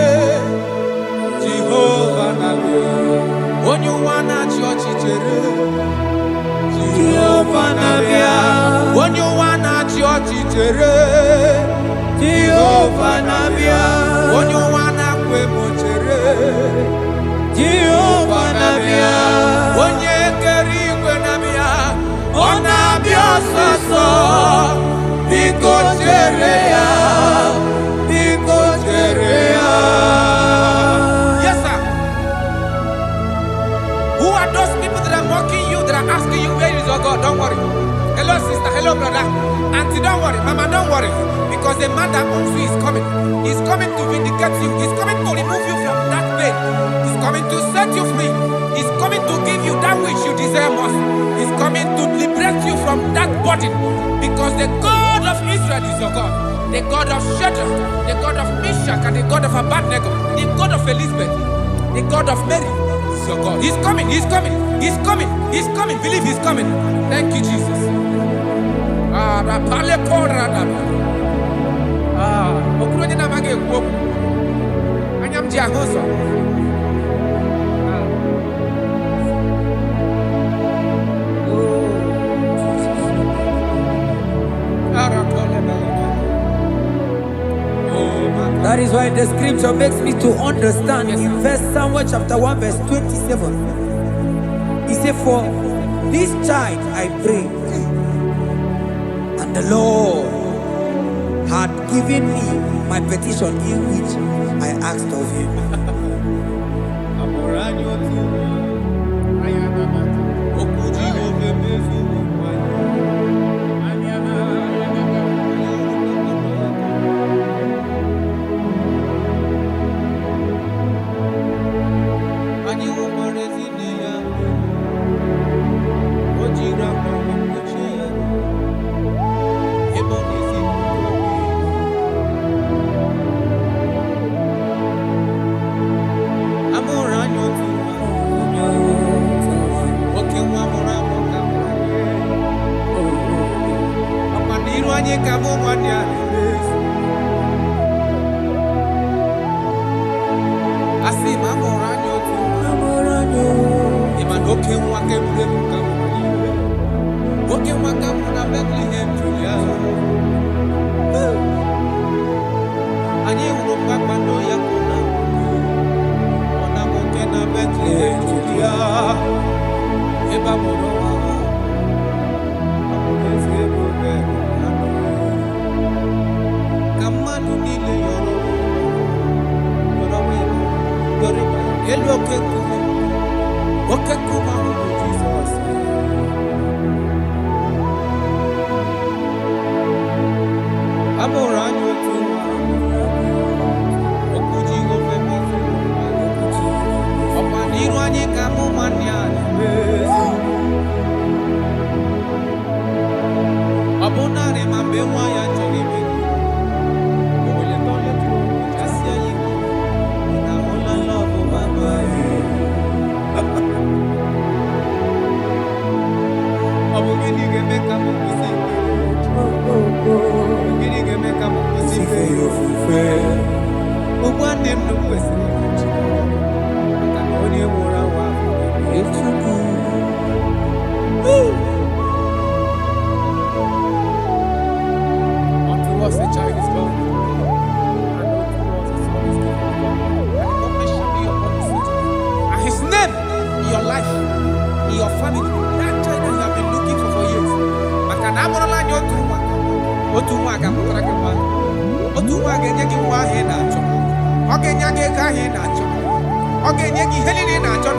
Jehovah nabe Onyuwana chochere Jehovah nabe Onyuwana chochere Jehovah nabe Onyuwana kwemochere Jehovah nabe Onye keri nabe Onabia soso Biko chere ya Yes, sir. Who are those people that are mocking you, that are asking you, where is your God? Don't worry. Hello, sister. Hello, brother. Auntie, don't worry. Mama, don't worry. Because the man that owns you is coming. He's coming to vindicate you. He's coming to remove you from that pain. He's coming to set you free. He's coming to give you that which you desire most. He's coming to liberate you from that burden. Because the God of Israel is your God. The God of Shadrach, the God of Meshach, and the God of Abednego, the God of Elizabeth, the God of Mary is your God. He's coming, he's coming, he's coming, he's coming. Believe he's coming. Thank you, Jesus. That is why the scripture makes me to understand. Yes. In verse Samuel chapter 1 verse 27, he said, for this child I pray, and the Lord had given me my petition in which I asked of him. I see my Okay, one can break. Okay, one can put a Bethlehem, Julia. And you will look back and know Yakuna. On a mountain of Bethlehem, Julia. Eba Monoa. Come on, you need your Hello, okay, Jesus. I'm around you too. Okuji go femi. Opa niru anyi kamu manyani. Abonare mambewa ya cholibe. Ole tole tu. Jasia yiwo. Na hola love mama. Abogini gemeka mukisi. Abogini gemeka mukisi fe yofufe. Ogwande mnukwesi. Kanoni mura wa. Echuku. Unto us a child is born. And unto us a son is given. And the government shall be upon his feet. And his name in your life, in your family, that child that you have been looking for years. Makanamorola nyotuwa. Otuwa gamutrakewa. Otuwa genyegi wa he na cho. Ogenyage ka he na cho. Ogenyegi helini na cho.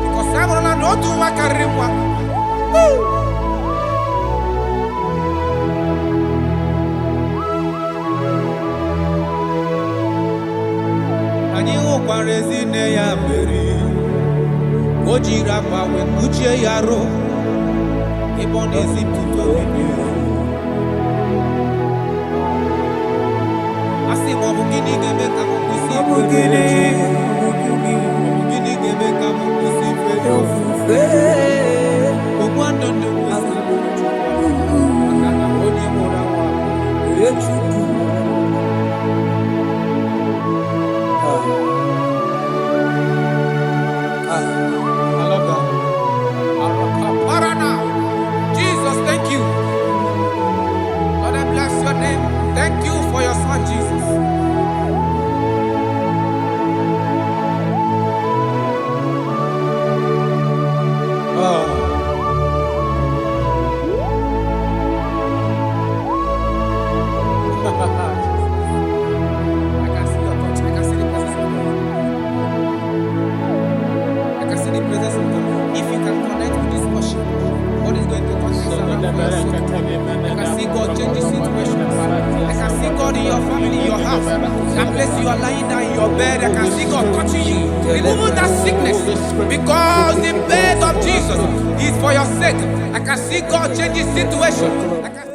Because amorola no otuwa karimwa. Anyi okwarezi ne ya beri. Ojira pawe kuchie yaro. Ibonezi tuto video. Asi mobugini gebe kamukusi. Mobugini gebe kamukusi fedo. Ogwando ndo mwesi. Akana oni morawa. Echuku. I love that. Jesus, thank you. Lord, I bless your name. Thank you for your son, Jesus. I can see your touch. I can see the presence of God. I can see the presence of God. If you can connect with this worship, God is going to touch this around for your soul. I can see God change the situation. I can see God in your family, in your house. That place you are lying down in your bed, I can see God touching you, removing that sickness. Because the bed of Jesus is for your sake. I can see God change the situation. I can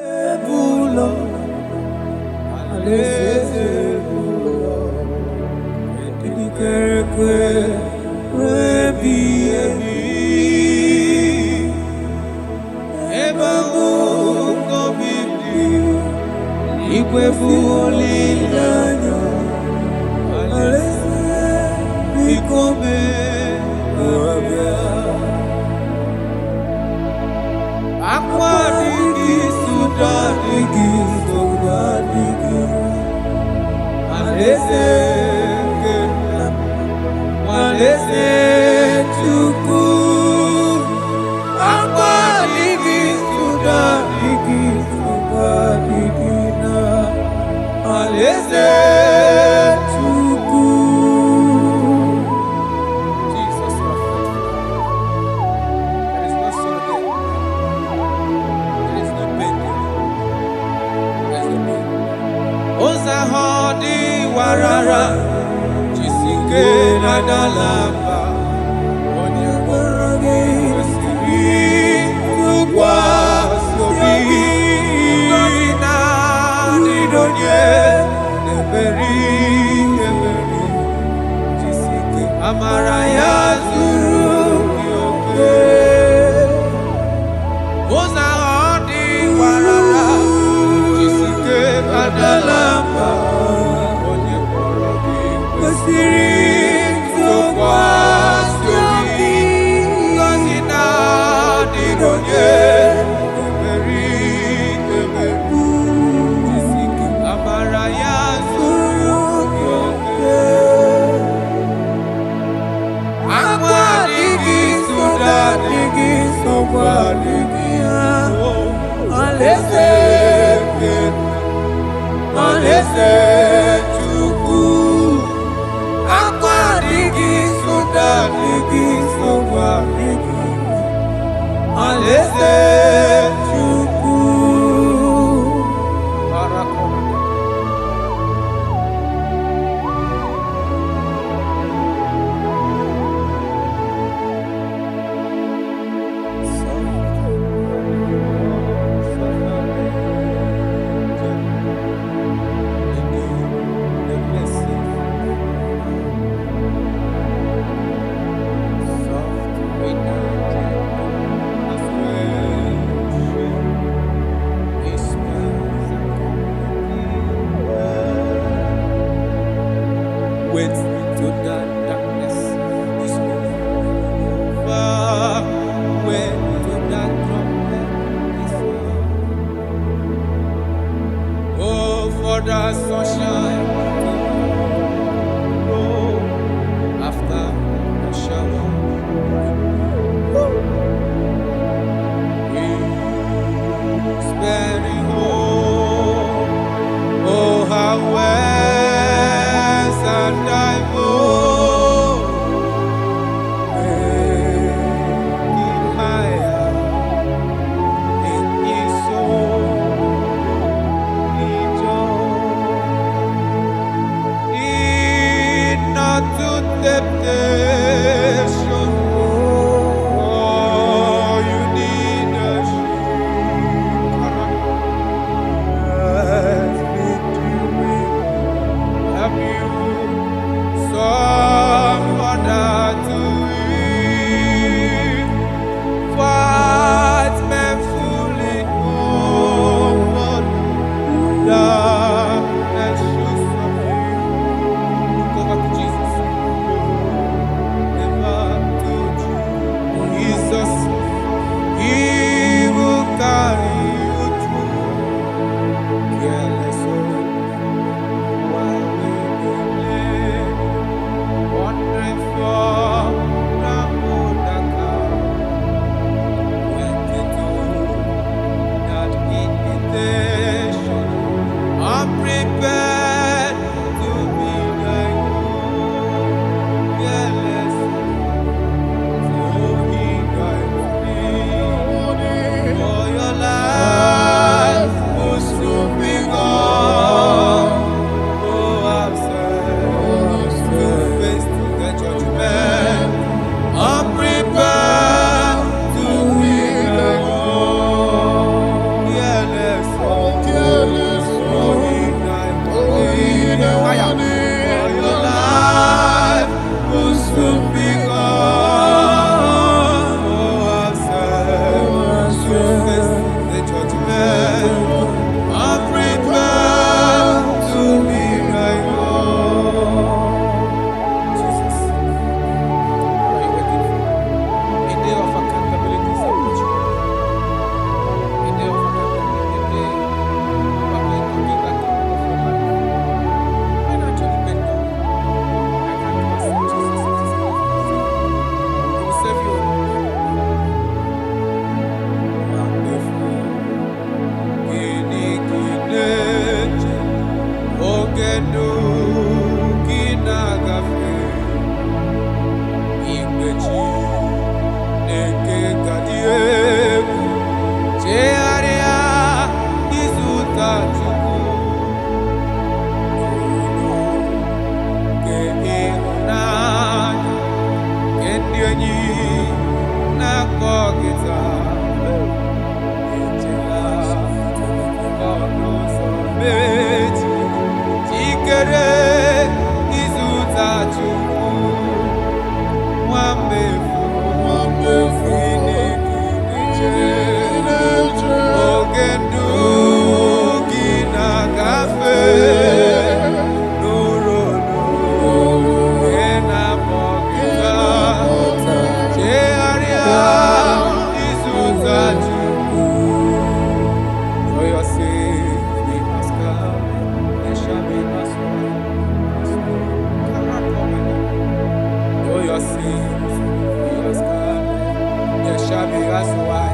That's why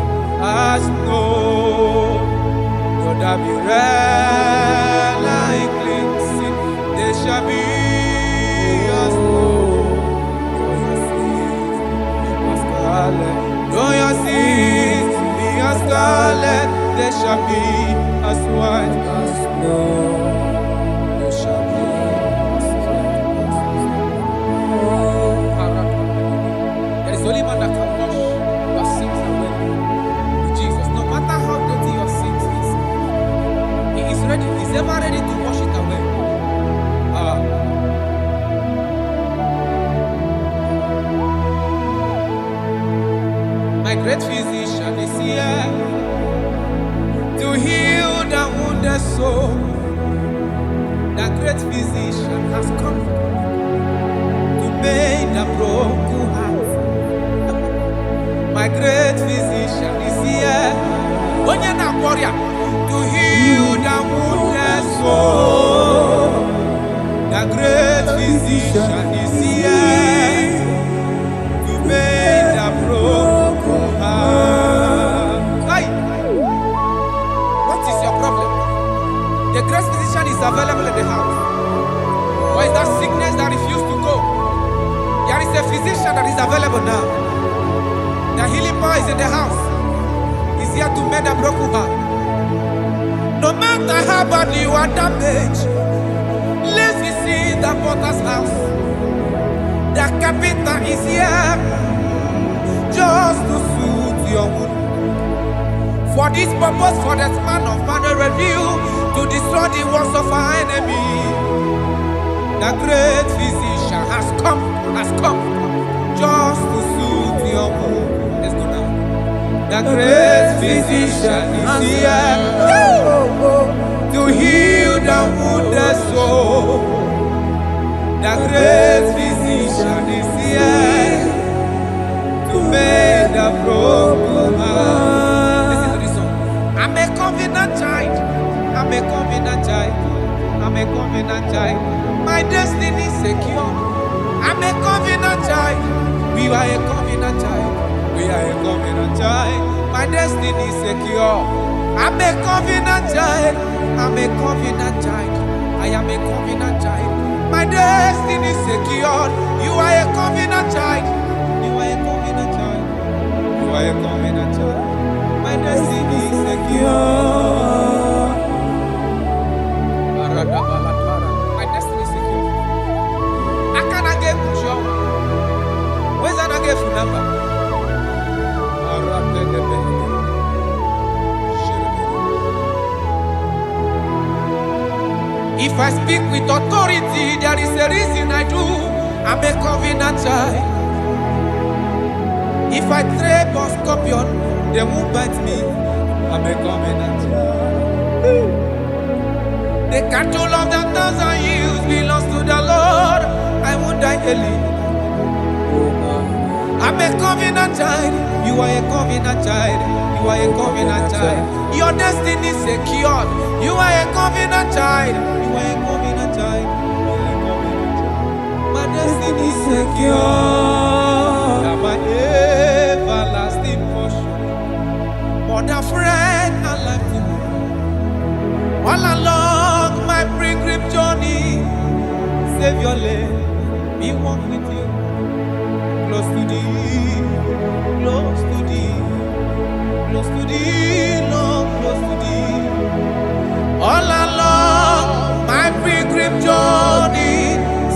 shall be as white as snow. You shall be as white as snow. There is only one that can wash your sins away. Jesus, no matter how dirty your sins is, He is ready. He's ever ready to wash it away. My great physician is here to heal the wounded soul. The great physician has come to make the broken heart. My great physician is here, to heal the wounded soul. The great physician is here to make the broken heart. Hey. What is your problem? The great physician is available in the house. Or is that sickness that refused to go? There is a physician that is available now. The healing power is in the house. He's here to mend the broken heart. No matter how badly you are damaged, let's visit the potter's house. The carpenter is here just to soothe your wound. For this purpose, for the man of man review to destroy the works of our enemy. The great physician has come just to soothe your wound. Let's go now. The great physician is here to heal the wounded soul. The great physician is here to make the broken heart. Listen to this song. I'm a covenant child. I'm a covenant child. I'm a covenant child. My destiny is secure. I'm a covenant child. We are a covenant child. We are a covenant child. My destiny is secure. I'm a covenant child. I'm a covenant child. I am a covenant child. My destiny is secure. You are a covenant child. You are a covenant child. You are a covenant child. My destiny is secure. My destiny is secure. I cannot get sure. Where's that get phone number? If I speak with authority, there is a reason I do. I'm a covenant child. If I tread on scorpion, they won't bite me. I'm a covenant child. The cattle of the 1,000 years belongs to the Lord. I won't die early. I'm a covenant child. You are a covenant child. You are a covenant child. Your destiny is secured. You are a covenant child. You are a covenant child. My destiny is secure. I'm my everlasting portion. More than friend and life to me. All along my pilgrim journey, save your lane. Be one with you. Close to thee, close to thee, close to thee, Lord, close to thee. All along my pilgrim journey,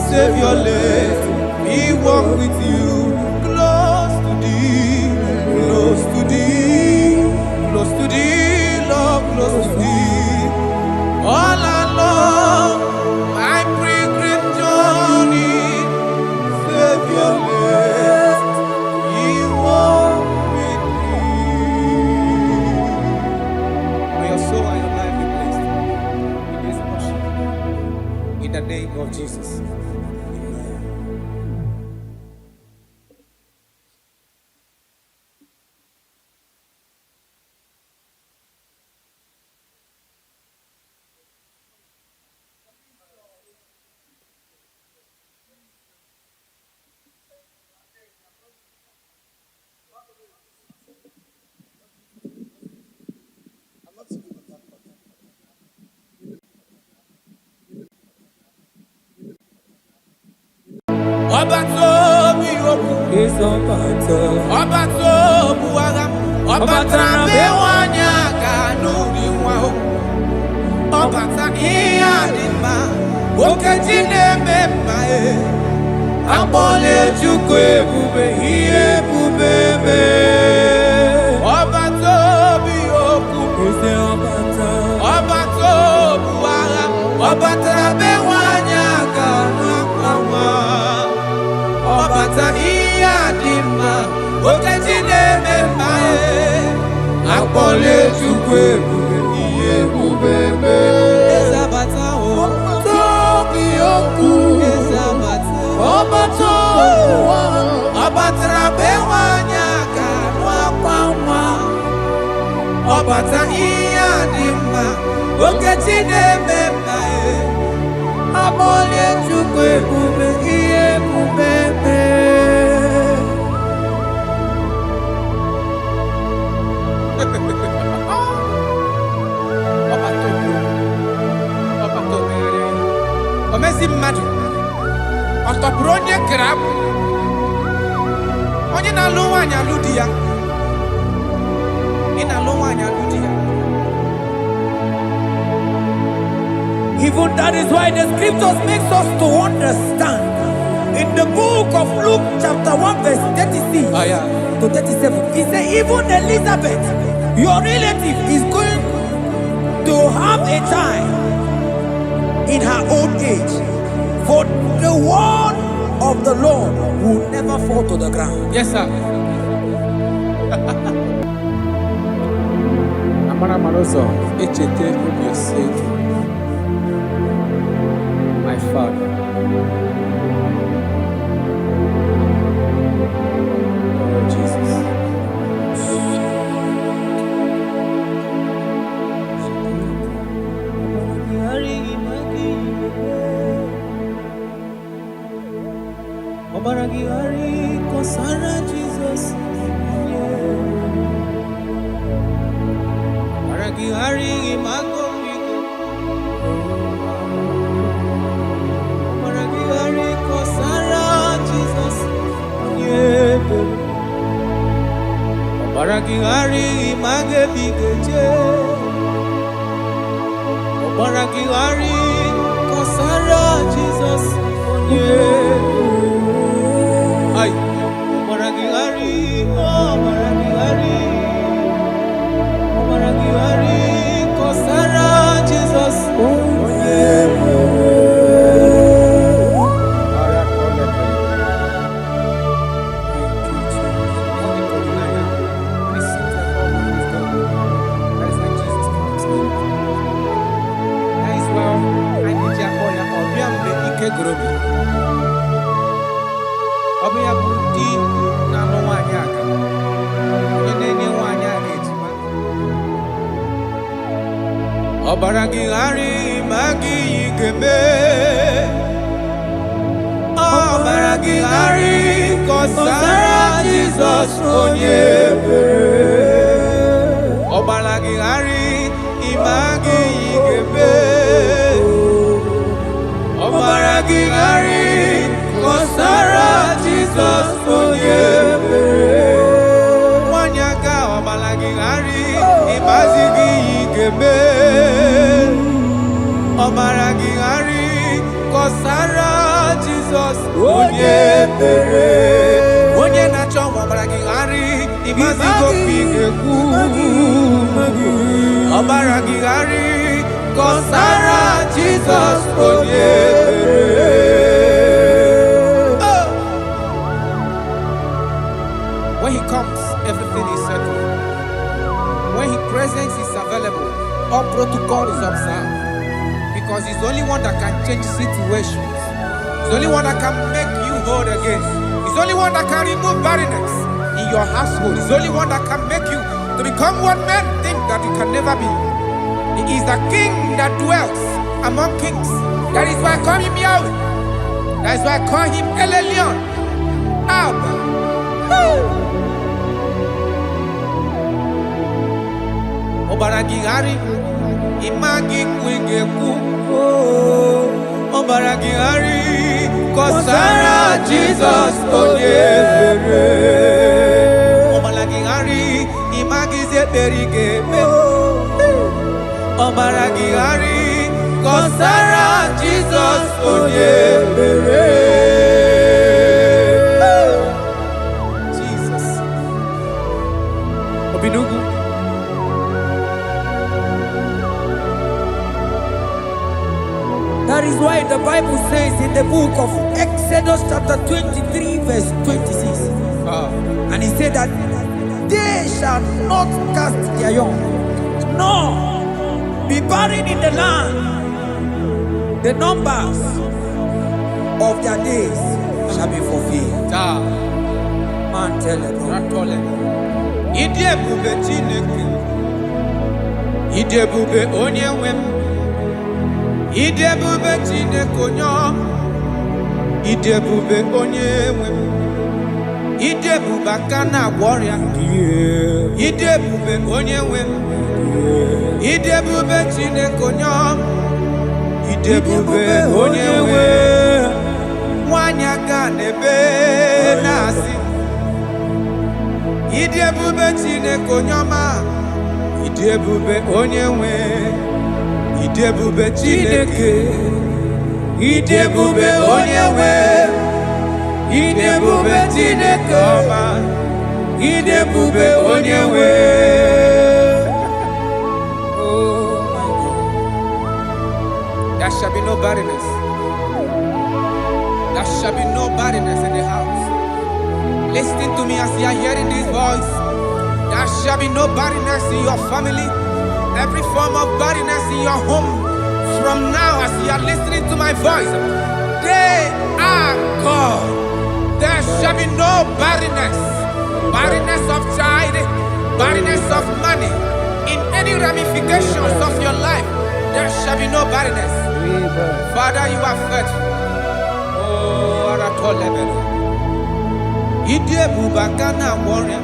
save your life, we walk with you. Close to thee, close to thee, close to thee, Lord, close to thee. All along my pilgrim journey, save your life. In the name of Jesus. Obato buaga, obatrambe wanyaka no ọbata ihe adịmma okechi na-eme mma akpọla Chukwu ebube ihe ebube mee ọbata obi okwu ọbata obu agha ọbatara be nwanyị aka n'akwa ọbata ihe adịmma okechi na-eme mma akpọla Chukwu ebube ihe ebube mee ezabata obi okwu ọbata ọbatara be nwanyị aka n'akwa nwa ọbata ihe adịmma okechi na-eme mma akpọla Chukwu ebube ihe ebube mee omezi mmadụ ọ tọpụrụ onye kere abụ onye na-alụ nwaanyị alụ di ya ị na-alụ nwaanyị alụ di ya. Even that is why the scriptures makes us to understand in the book of Luke chapter 1 verse 36 to 37 he said even Elizabeth your relative is going to have a child in her old age, for the word of the Lord will never fall to the ground. Yes, sir. Amara Maroso, echete obioseki. My father. Oh, Jesus. Obaragihari kosara Jesus. Obaragihari imago migo. Obaragihari kosara Jesus. Obaragihari image bigeje. Obaragihari kosara Jesus. Ay, Obaragihari, Obaragihari, kosara Jesus. Ọbịa bụ di na-alụ nwaanyị aka onye na-enye nwaanyị a na-ejima Obaragihari ma gị ga-eme Obaragihari kọsara Jizọs onye ebere Obaragihari ma gị ga-eme Obaragihari kọsara Jizọs onye ebere nwanyị aka Obaragihari ịmazi gị ga-eme Obaragihari kọsara Jizọs onye ebere onye na-achọ Obaragihari ịmazi gị ga-ekwu Obaragihari kọsara Jizọs onye ebere. When he comes, everything is settled. When his presence is available, all protocol is observed. Because he's the only one that can change situations. He's the only one that can make you whole again. He's the only one that can remove barrenness in your household. He's the only one that can make you to become what men think that you can never be. He is the king that dwells among kings. That is why I call him Yahweh. That is why I call him El Elyon. Abba. Obaragihari imagi kwigekwu Obaragihari kọsara Jizọs onye ebere Obaragihari imagi zeberigeme Aragihari, Kosara Jesus Onyebere. Jesus. Obinugu. That is why the Bible says in the book of Exodus chapter 23 verse 26. And he said that they shall not cast their young, nor be barren in the land. The numbers of their days shall be fulfilled. Man tell it. Idebube Chineke, Idebube Onyewem, Idebube Chineke Onyom, Idebube Onyewem, Idebube Kana warrior, Idebube Onyewem, Idebube Chineke Onyom, Idebube Onyewem, Wanyaga nebe nasi. Idebube Chineke Onyoma, Idebube Onyewe, Idebube Chineke, Idebube Onyewe, Idebube Chineke Oma, Idebube Onyewe. Oh my God. There shall be no barrenness. There shall be no barrenness in the house. Listen to me as you are hearing this voice. There shall be no barrenness in your family. Every form of barrenness in your home. From now, as you are listening to my voice, they are gone. There shall be no barrenness. Barrenness of child, barrenness of money. In any ramifications of your life, there shall be no barrenness. Father, you are faithful. Oh, Aratolebele. Idebube Kana warrior,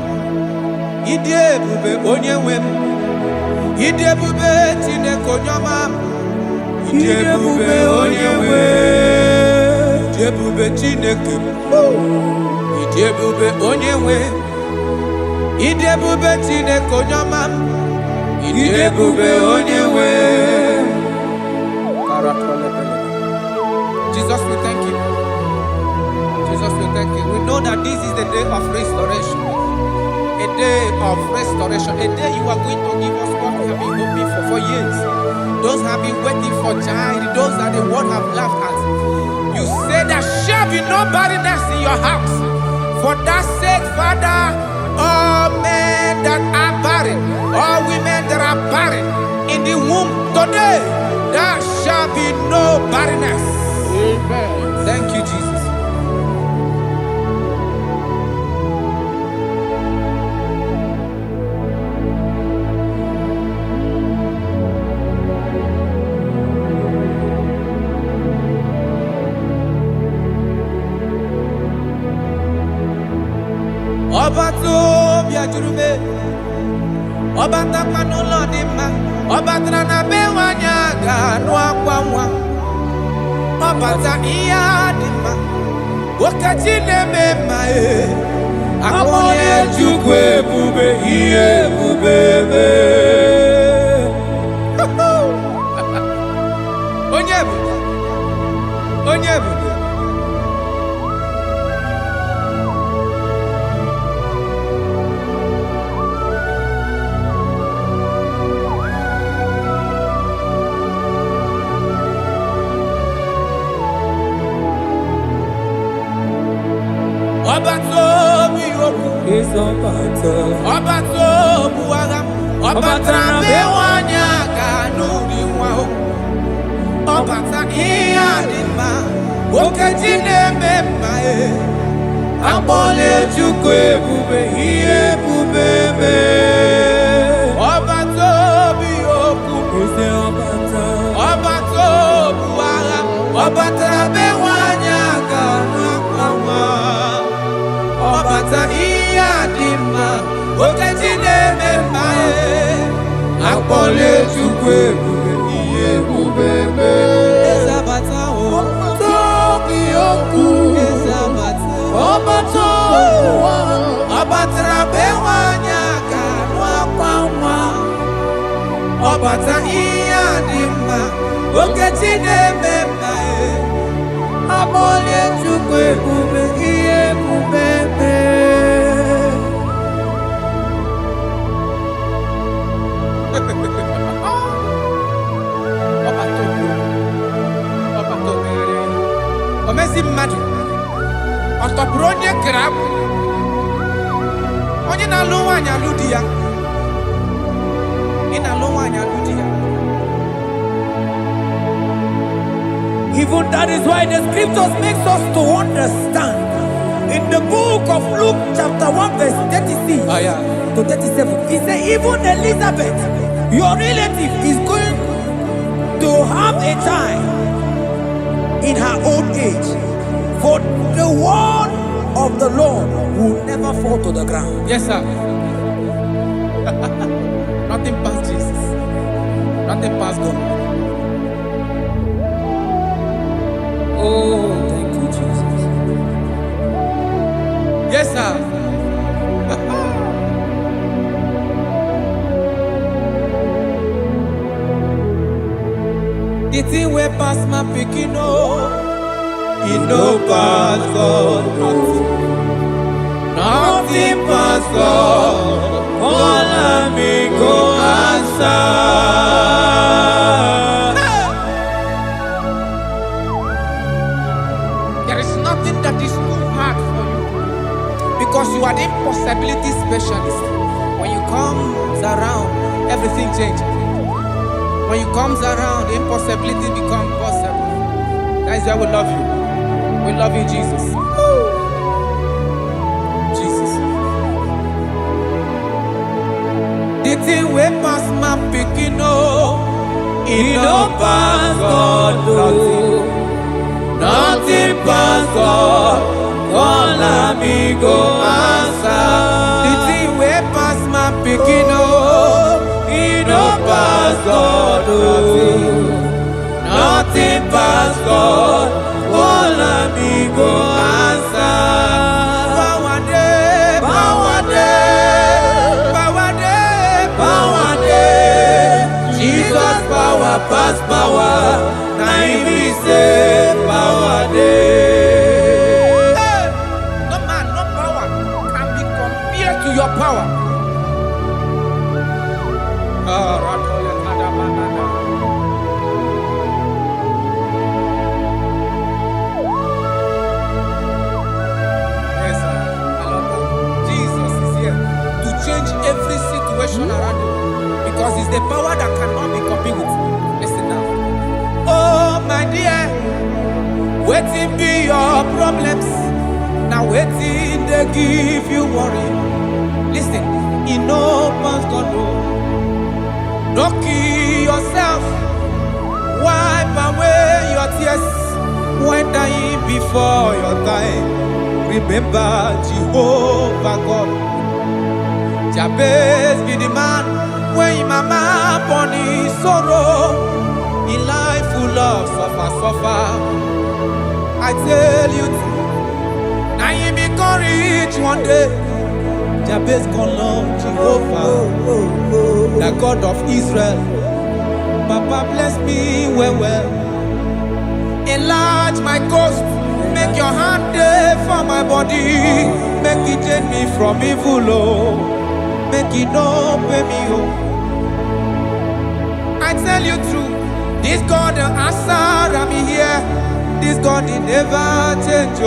Idebube Onyewem, Idebube Chineke Onyoma, Idebube Onyewe, Idebube Chineke, Idebube Onyewe, Idebube Chineke Onyoma, Idebube Onyewe. Jesus, we thank you. Jesus, we thank you. We know that this is the day of restoration. A day of restoration. A day you are going to give us what we have been hoping for years. Those have been waiting for child. Those that the world have laughed at. You say there shall be no barrenness in your house. For that sake, Father, all men that are barren, all women that are barren in the womb today, there shall be no barrenness. Amen. Thank you, Jesus. Ọba tó bí ajúrúgbé, ọba tápánú lọ ní ma, ọba tànà bẹ́wà ní àgànú àpamọ́, ọba tá ìyá ní ma, wọ́kàtí ní mẹ́ma ẹ̀, àpọ̀lẹ̀ Chukwu ebube, ihe ebube mẹ́. Onye ebube, onye ebube. Ọba tó bí okú, ọba tó bu agha, ọba tara bewa ní àgànú ìwà o, ọba ta ihe adị mma, okeji na-eme mma e, akpọlẹ̀ Chukwu ebube, ihe ebube mee. Ọba tó bí okú, ọba tó bu agha, ọba tara bewa ní àgànú ìwà o. Ọbata ihe adị mma, okeji na-eme mma e, akpọlẹ̀ Chukwu ebube, ihe ebube mee. Eze abata o, tobi okwu, eze abata, ọbata ụwa, ọbatara bewanye aka n'akwa nwa. Ọbata ihe adị Okechine mema Amole chukwe bube iye bubebe Omezi mmadu ọtọpụrụ onye grab onye na-alụ nwaanyị alụ di ya ị na-alụ nwaanyị alụ di ya. Even that is why the scriptures makes us to understand in the book of Luke chapter 1 verse 36 to 37 he said even Elizabeth your relative is going to have a child in her old age, for the word of the Lord will never fall to the ground. Yes, sir. Nothing past Jesus. Nothing past God. Oh, thank you, Jesus. Yes, sir. The thing wey pass my pikin e no pass God. Nothing pass God. All of me go answer. There is nothing that is too hard for you because you are the impossibility specialist. When you come around, everything changes. When you comes around, impossibility becomes possible. That is why we love you. We love you, Jesus. Jesus. The thing we pass my picking it no pass God. Nothing pass God. All of me go answer. The thing we pass my picking it no pass God. Nothing pass God. All of me go answer. Power day, power day, power day, power day. Jesus power pass power. Now he say power day. Hey, no man, no power can be compared to your power. Every situation around you because it's the power that cannot be copied with. Listen now. Oh my dear, waiting be your problems. Now waiting they give you worry. Listen, in no pass God. Don't kill yourself. Wipe away your tears when dying before your time. Remember Jehovah God. Jabez be the man when his mama born his sorrow. In life full of suffer. I tell you, now he be courage one day. Jabez call on Jehovah, the God of Israel. Papa bless me well. Enlarge my coast, make your hand there for my body. Make it change me from evil, make it no pay me I tell you true, this God the answer I'm here. This God he never change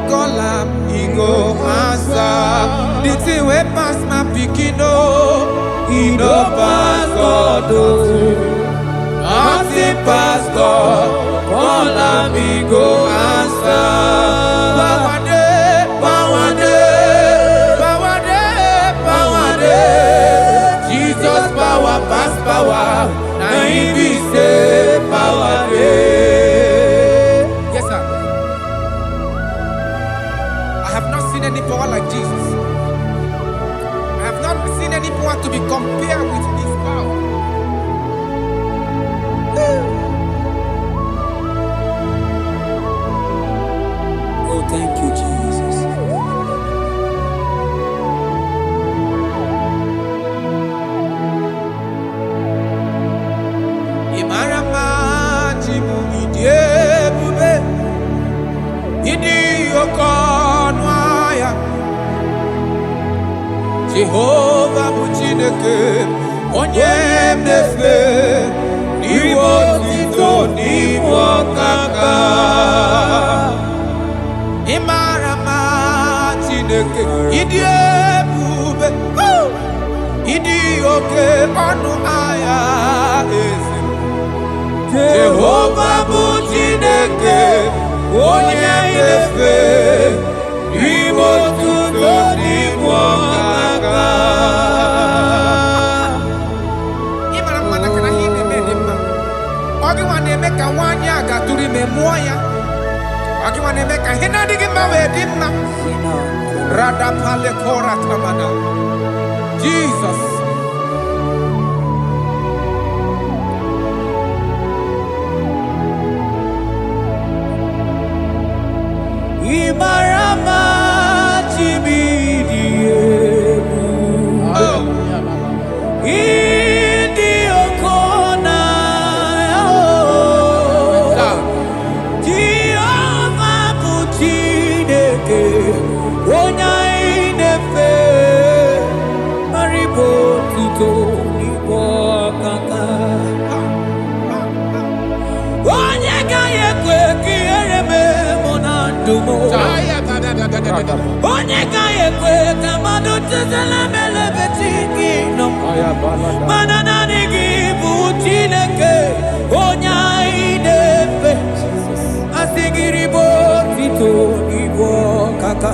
call him, he go answer. The thing way pass my pikin he no pass God nothing pass God. Call him, he go answer. Power day, power day, power day, power day. Jesus power pass power. Now he be say power day. Yes sir. I have not seen any power like Jesus. I have not seen any power to be compared with his power. Oh, thank you, Jesus. Imarama Jehovah bụ Chineke onye na-efe n'iwe otito n'iwe ọkaka. Ị mara mma Chineke, ịdị ebube, ịdị oke ọnụ ahịa eze. Jehovah bụ Chineke onye na-efe n'iwe otito n'iwe ọkaka. Ị mara mma na kana ihe na-eme dị mma. Ọ gị nwa na-eme ka nwaanyị a gatụrụ ime mụọ ya. Ọ gị nwa na-eme ka ihe na-adịghị mma wee dị mma. Radapale kora tamana. Jesus. Imarama chibidiebu. Idi okona. Jehovah bụ Chineke onye na-efe maribo tuto ibo kaka. Onye ga-ekwe ka ihere mee mụ na ndụ m. Onye ga-ekwe ka mmadụ tụtara m elebe chi gị nọ. Mana naanị gị bụ Chineke onye anyị na-efe. Asị gị ribo tito ibo kaka.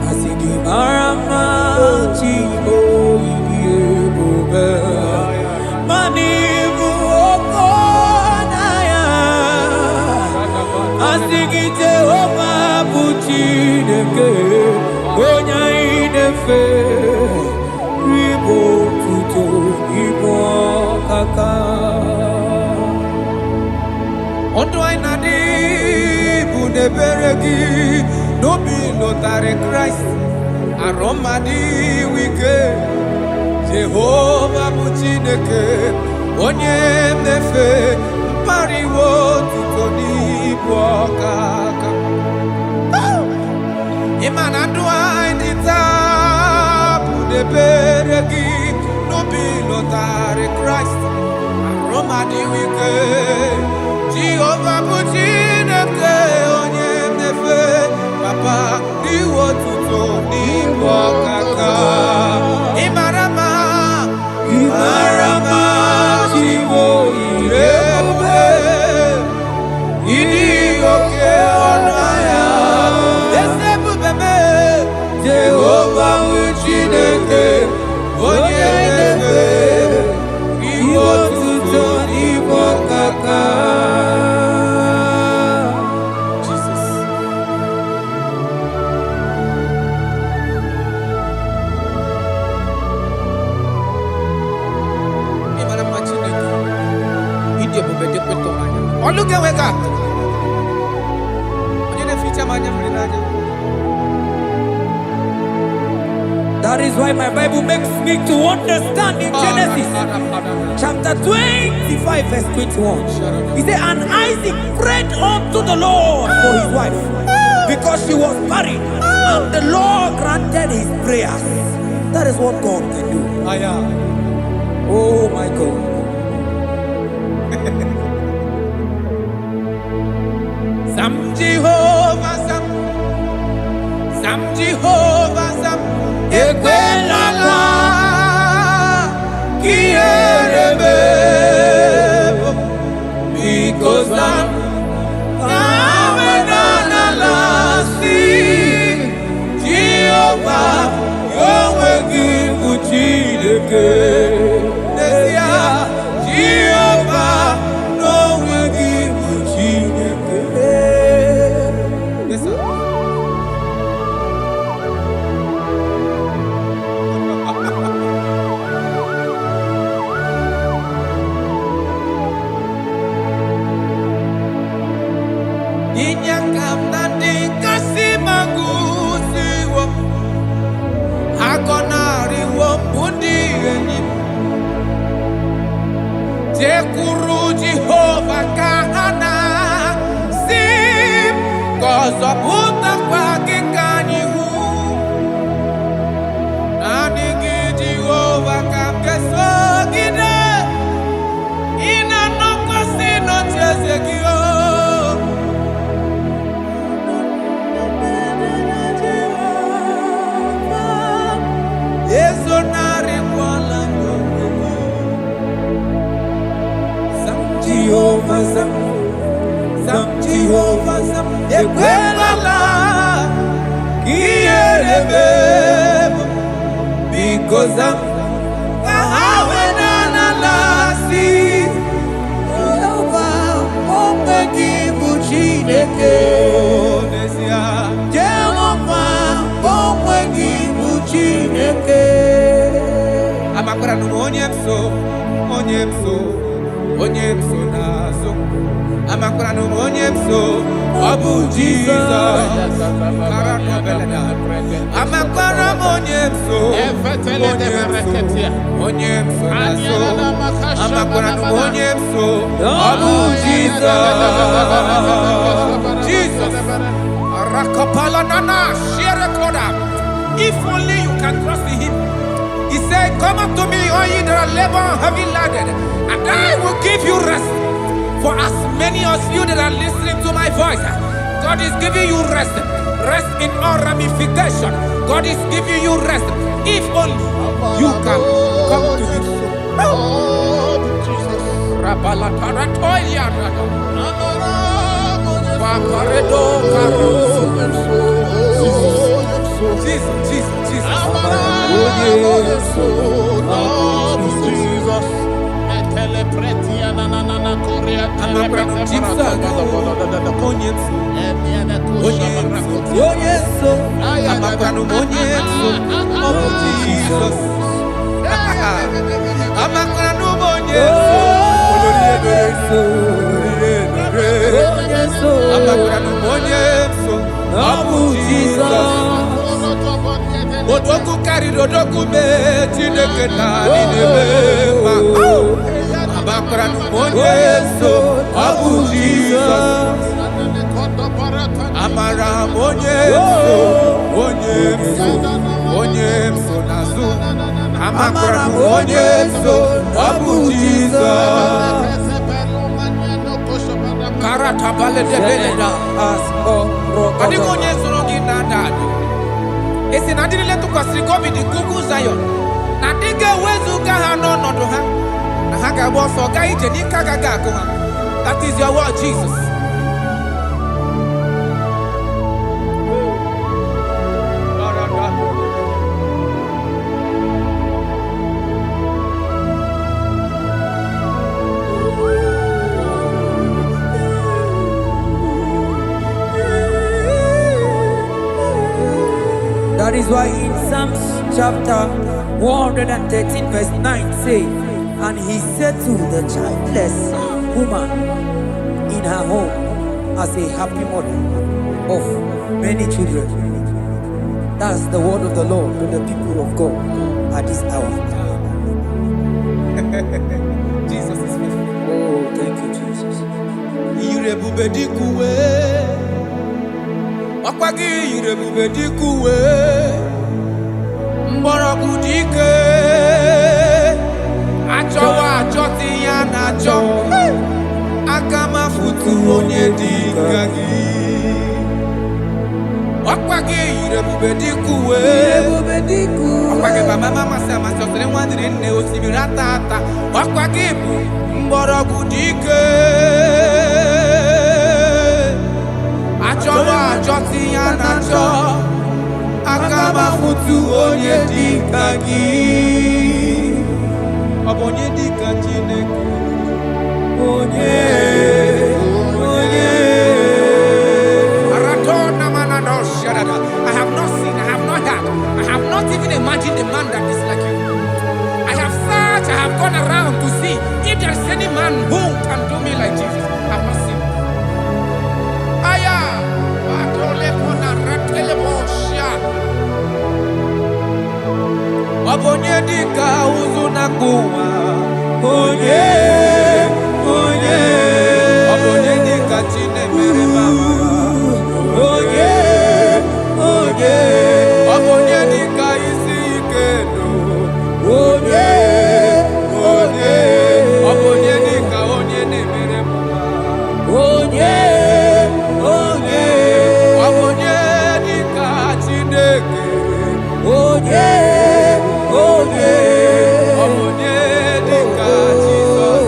Asị gị mara mma chi Igbo ịdị ebube. Mana ịbụ oke n'anya. Asị gị Jehovah bụ Chineke onye anyị na-efe ribo tuto ibo kaka. Ọdụ anyị na-adị bụ n'ebere gị n'obi lụtarị Kraịst arụ mmadụ ike. Jehovah bụ Chineke onye na-efe mpariwo tuto n'ibu ọkaka. Ịma na ndụ anyị dị taa bụ n'ebere gị n'obi lụtarị Kraịst arụ mmadụ ike. Jehovah bụ Chineke onye na-efe papa n'iwe otuto n'ibu ọkaka. Ị mara mma, ị mara mma Igbo ire ebube, ịdị oke ọnụ ahịa eze ebube mee. Jehovah bụ Chineke onye na-efe n'iwe otuto n'ibu ọkaka. Look at wake up. That is why my Bible makes me to understand in Genesis chapter 25 verse 21. He said, and Isaac prayed unto the Lord for his wife because she was barren, and the Lord granted his prayers. That is what God can do. Oh my God. Sam Jehovah Sam, Sam Jehovah Sam, Ekwelala Kierebe, because Sam Amenala see Jehovah, Yahweh give Uchideke, Jehovah, no will give Uchideke. Yes, sir. because I'm Abu Jesus, if only you can trust in him. He said, come up to me, all ye that are labor and heavy laden, and I will give you rest. For as many of you that are listening to my voice, God is giving you rest. Rest in all ramification. God is giving you rest. If only you can come to him. Odoku carry odoku me Chineke na ninebe Abakra numonye so Abu Jesus Amara monye so nazu Amakra numonye so Abu Jesus Karata bale de beleda Kadi monye so rogi na dadu Esi na diri letu kwa sikobi di kuku Zion. Na dige wezu gaha no nodo ha. Na haka boso ga ije ni kagaga ko ha. That is your word, Jesus. That is why in Psalms chapter 113 verse 9 say, and he said to the childless woman in her home as a happy mother of many children. That's the word of the Lord to the people of God at this hour. Jesus is faithful. Oh, thank you, Jesus. Akwagi irebube dikuwe Mborogu dike Achowa achoti ya nacho Akama futu onye dika gi Akwagi irebube dikuwe Akwagi baba mama sama sosere mwadiri nne osibira tata Akwagi mborogu dike Achowa achoti ya nacho Akama futu onye dika gi Obonye dika Chineke Onye Aratona manado shadada I have not seen, I have not heard I have not even imagined a man that is like you I have searched, I have gone around to see if there is any man who can do me like Jesus I have not seen Obonye dika uzuna kuwa Onye Obonye dika chine mere mama Onye Obonye dika isi ikeno Onye Obonye dika onye ne mere mama Onye Obonye dika Chineke Onye Obonye dika Jesus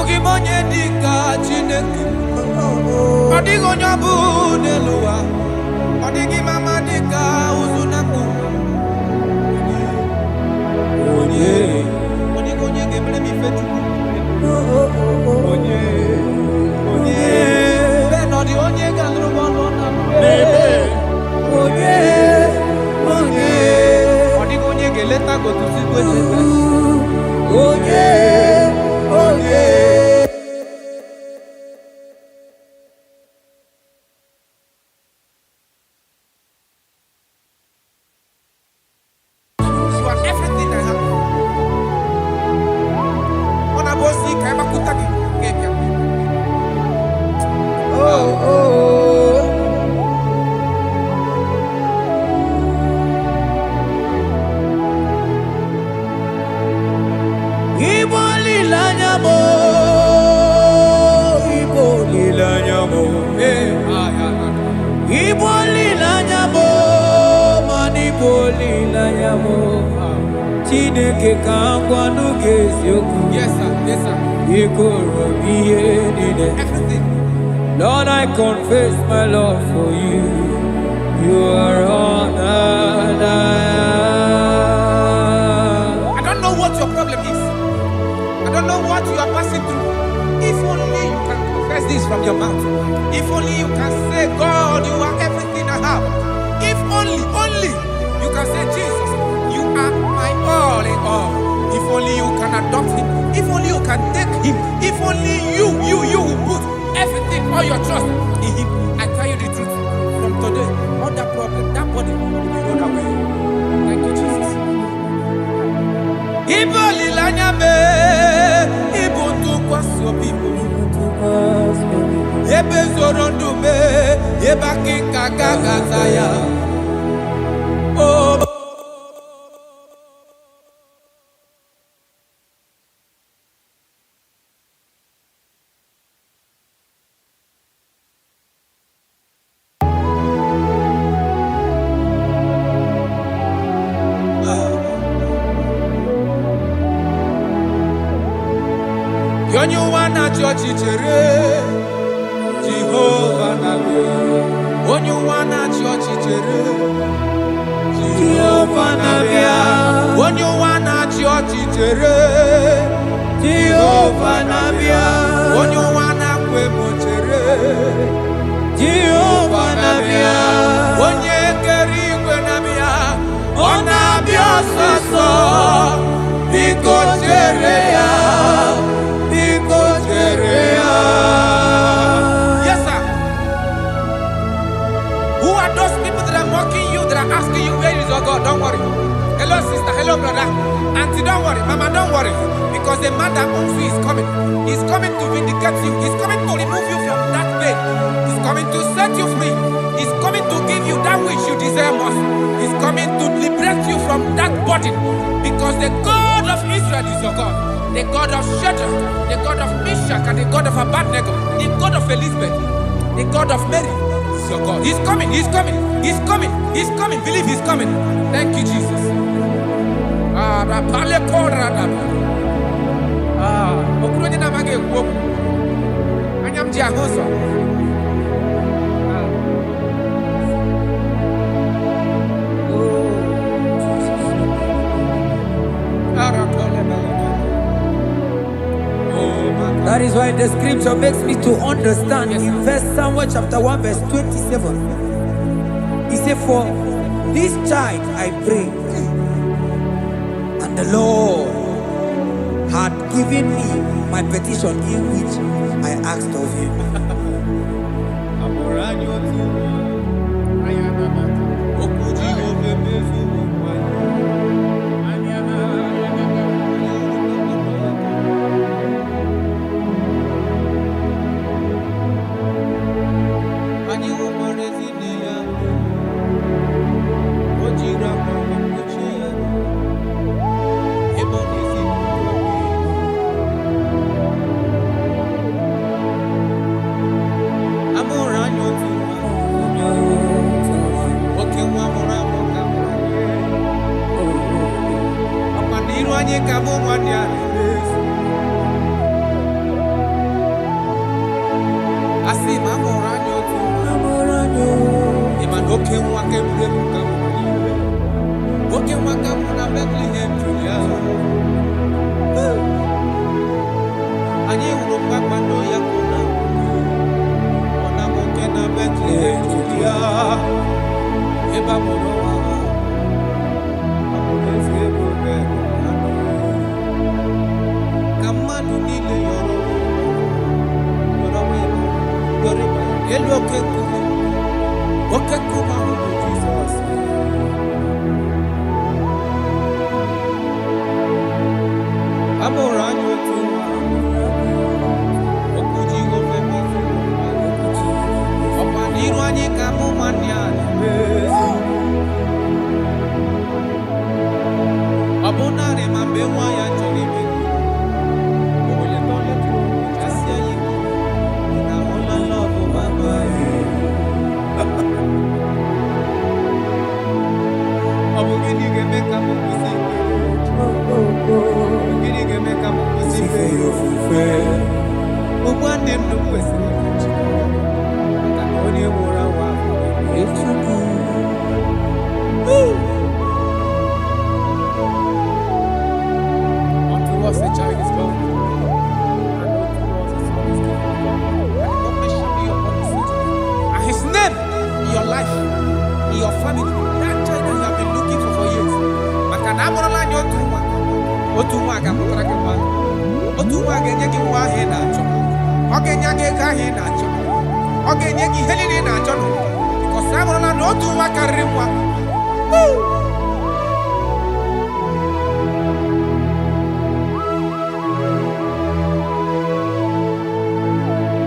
Amaghị m onye dị ka Chineke. Ọ dịghị onye ọ bụ n'elu ụwa. Ọ dịghị mama dị ka ụzụ na mkpu. Onye ga-emere m ife Chukwu. Onye bẹ́ẹ̀ nọ dị onye ga-alụrụ m ọlụ na onye ọ dịghị onye ga-eleta gotuzi kwesịrị onye you are everything I have. Ọ na-abụ osi ka ịgbakwụta gị ga-ebịa. Igbo lilanya mo, Igbo lilanya mo, Igbo lilanya mo, man Igbo lilanya mo. Chineke ka ngwanu ga-eziokwu. Yes sir, yes sir. Ikoro ihe niile. Everything. Lord, I confess my love for you. You are all that I don't know what your problem is. I don't know what you are passing through. If only you can confess this from your mouth. If only you can say, God, you are everything I have. If only you can say, Jesus, you are my all in all. If only you can adopt him. If only you can take him. If only you will put everything, all your trust in him. I tell you the truth. From today, all that problem, that body will be rolled away. Thank you, Jesus. Ibo lilanya me, ibo tukwasi obibo. Ebe zorondu me, eba kikagaga ya. Oh. Onye wana chọọchị chere Jehova na-abịa. Onye wana chọọchị chere Jehova na-abịa. Onye wana chọọchị chere Jehova na-abịa. Onye wana kwemo chere Jehova na-abịa. Onye kere igwe na-abịa. Ọ na-abịa ọsọsọ. Biko chere ya. Yes, sir. Who are those people that are mocking you, that are asking you, where is your God? Don't worry. Hello, sister. Hello, brother. Auntie, don't worry. Mama, don't worry. Because the man that owns you is coming. He's coming to vindicate you. He's coming to remove you from that pain. He's coming to set you free. He's coming to give you that which you desire most. He's coming to liberate you from that burden. Because the God of Israel is your God. The God of Shadrach, the God of Meshach, and the God of Abednego, the God of Elizabeth, the God of Mary is your God. He's coming, he's coming, he's coming, he's coming. Believe he's coming. Thank you, Jesus. That is why the scripture makes me to understand. Yes, in verse Samuel chapter 1 verse 27, he said, for this child I prayed, and the Lord had given me my petition in which I asked of him. Asi mamoranyo tu. Iman oke mwake mrefu kama mwenyewe. Oke mwaka muna Bethlehem Julia. Anye urupa kwando ya kuna. Ona moke na Bethlehem Julia. Eba moro wa. Amuleze bobe. Kamadu nile yoro. Elu okekuma Jesus. Amoranyo tu. Okuji ofeme. Opaniru anyi kamu manyani. Abonare mambewa ya choribe. Oye tole tu. Asia yiku. Na hola love mama. Abugini gemeka mukusi. Abugini gemeka mukusi. Ubwande mnukwesi. Kakoni mura wa. Unto us a child is born. And unto us a son is given. And the government shall be upon his head. And his name in your life, in your family, that child that you have been looking for years. Makanamorala nyotuwa. Otuwa akamukara kama. Otuwa agenyeki wahe na cho. Ogenyage kahe na cho. Ogenyeki helini na cho. Because amorala notuwa karimwa.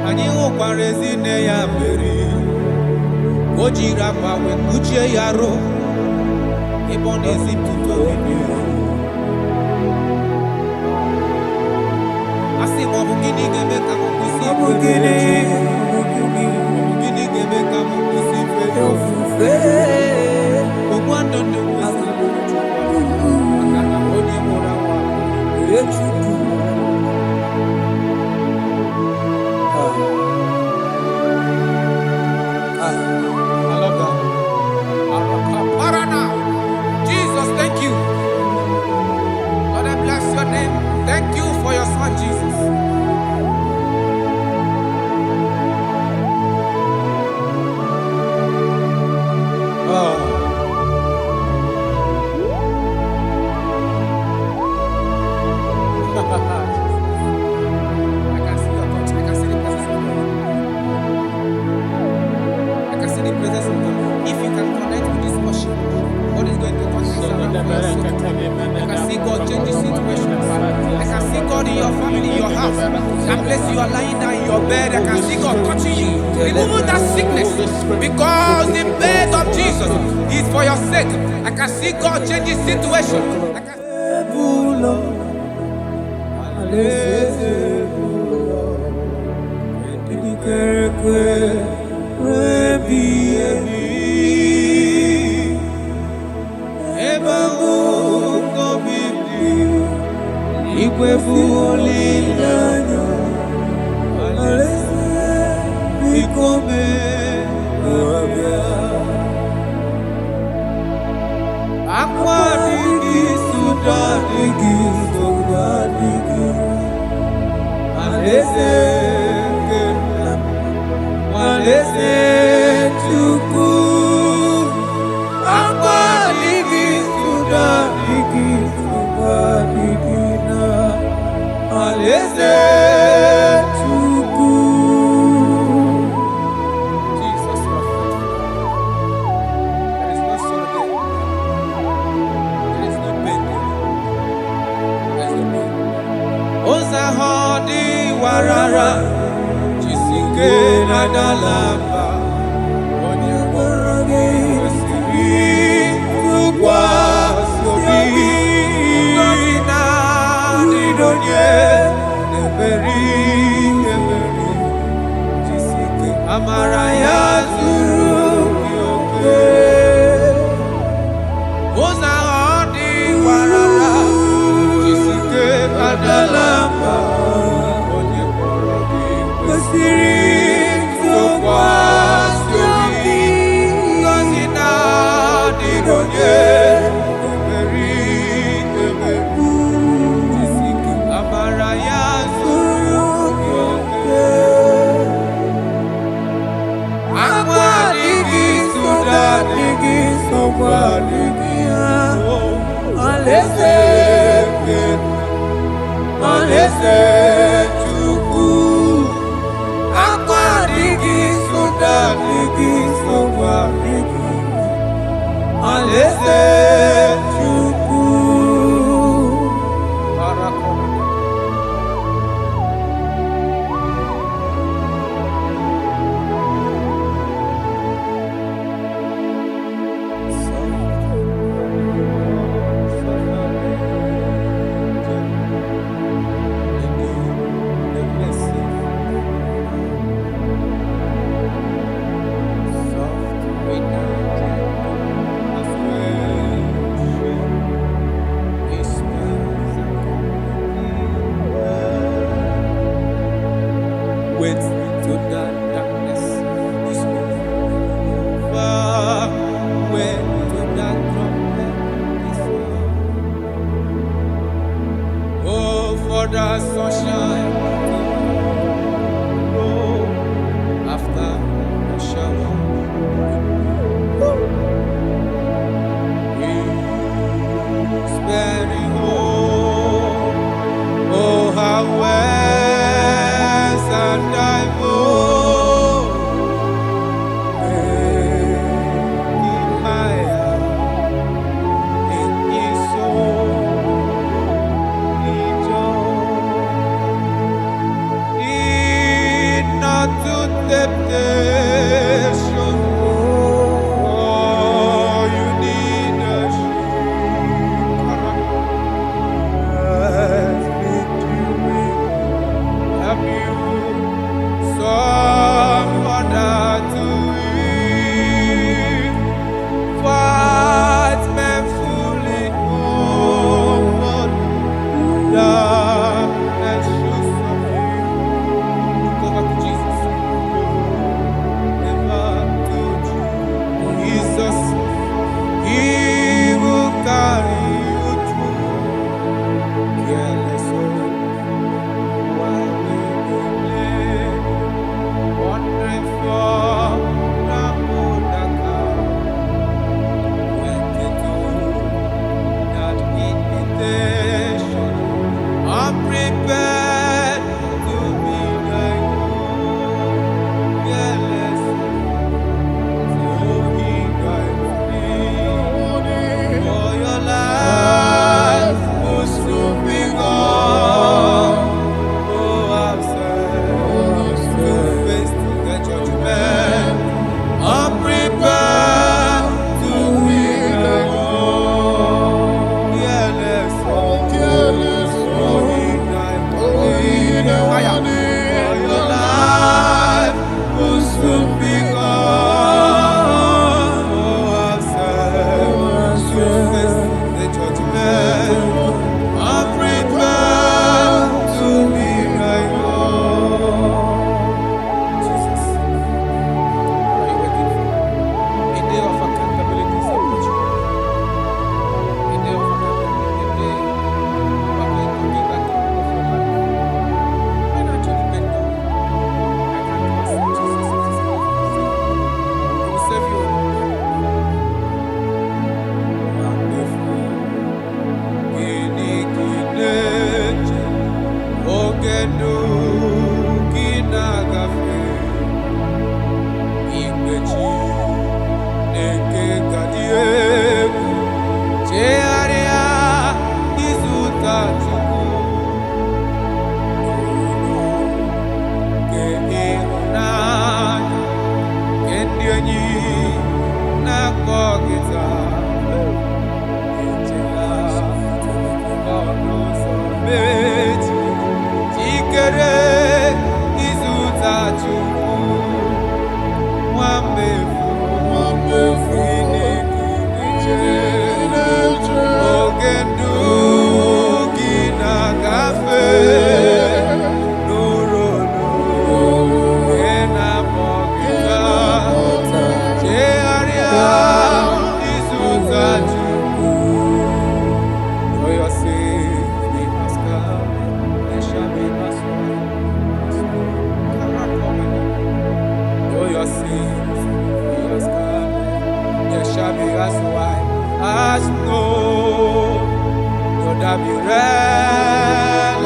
Anyị nwụkwara ezinne ya mere o jiri akwa wee kpuchie ya rụ ebe ọ na-ezipụta obibi. A sị m ọ bụ gịnị ga-eme ka m kwụsị ikpere Chukwu? Gịnị ga-eme ka m kwụsị ikpere ofufe? Ogbu ndụ ndụ kwesịrị maka na onye mụrụ anwa bụ Chukwu. I love that. Jesus, thank you. Lord, I bless your name. Thank you for your son, Jesus. I can see your touch. I can see the presence of God. I can see the presence of God. If you can connect with this worship, God is going to turn things around for your sake. I can see God changing situations. I can see God in your family, in your house. That place you are lying down in your bed, I can see God touching you, removing that sickness. Because the bed of Jesus is for your sake. I can see God changing situations. I can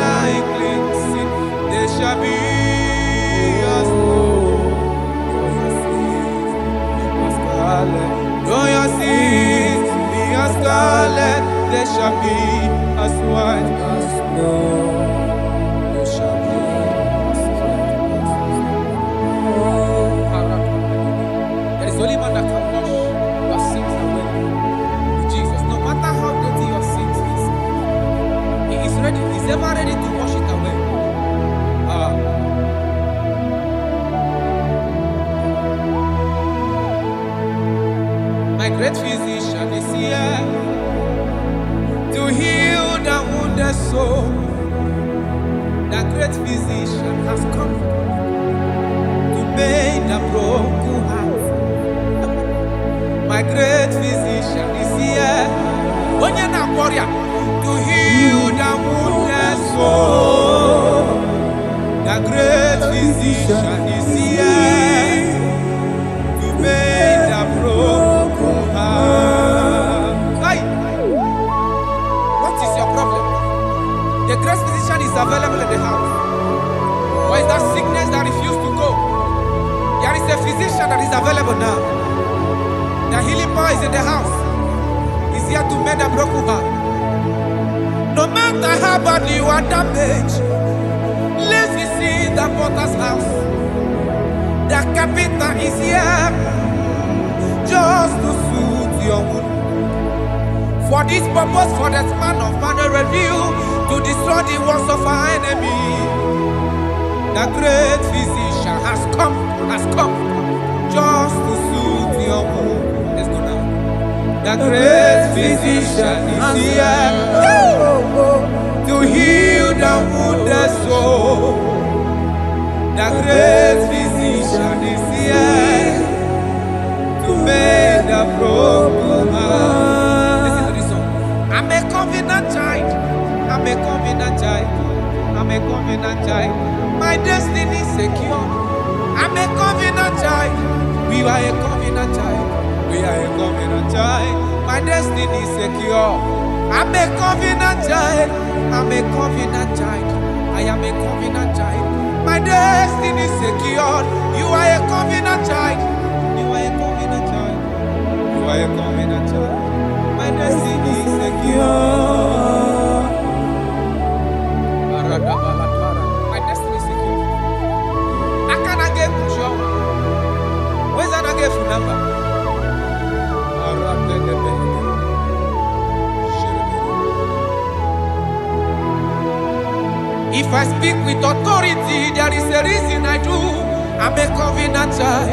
like cleansing, they shall be as gold. Though your sins be as scarlet, they shall be as white as snow. They shall be as white as snow. There is only one that can wash your sins away. Jesus, no matter how dirty your sins is, He is ready. He's ever ready to wash it away. My great physician is here to heal the wounded soul. The great physician has come to make the broken heart. My great physician is here, to heal the wounded soul. The great physician is here to make the broken heart. Hey. What is your problem? The great physician is available in the house. Or is that sickness that refused to go? There is a physician that is available now. The healing power is in the house. He's here to mend a broken heart. No matter how bad you are damaged, let's visit the potter's house. The carpenter is here just to soothe your wound. For this purpose, for the span of man review, to destroy the works of our enemy. The great physician has come just to soothe your wound. Let's go now. The great physician is here to heal the wounded soul. The great physician is here to make the broken heart. Listen to this song. I'm a covenant child. I'm a covenant child. I'm a covenant child. My destiny is secure. I'm a covenant child. We are a covenant child. We are a covenant child. My destiny is secure. I'm a covenant child. I'm a covenant child. I am a covenant child. My destiny is secure. You are a covenant child. You are a covenant child. You are a covenant child. My destiny is secure. My destiny is secure. I cannot get you. Where's that I get your number? If I speak with authority, there is a reason I do. I'm a covenant child.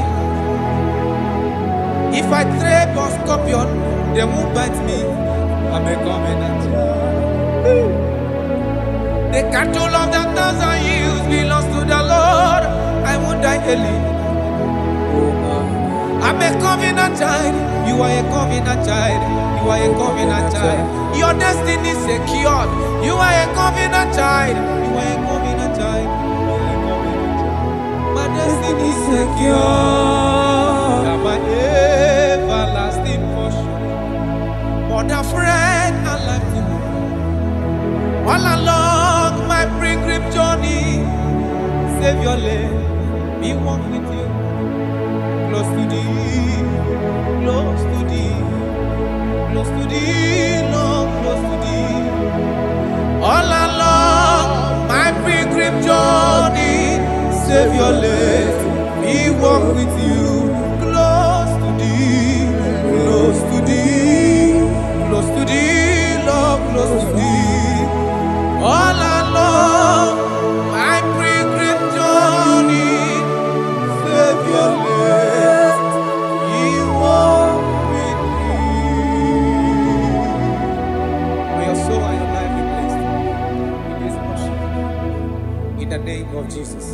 If I tread on scorpion, they won't bite me. I'm a covenant child. The cattle of the 1,000 hills belongs to the Lord. I won't die early. I'm a covenant child. You are a covenant child. You are a covenant child. Your destiny is secured. You are a covenant child. You are a covenant child. My destiny is secure. I'm my everlasting portion. More than friend and life to me. All along my pilgrim journey, Savior, let me walk with you. Close to thee, close to thee, close to thee, Lord, close to thee. All along my pilgrim journey, Savior, let me walk with you. Close to thee, close to thee, close to thee, Lord, close to thee. All along my pilgrim journey, Savior, let me walk with you. May your soul and your life be blessed in this worship. In the name of Jesus.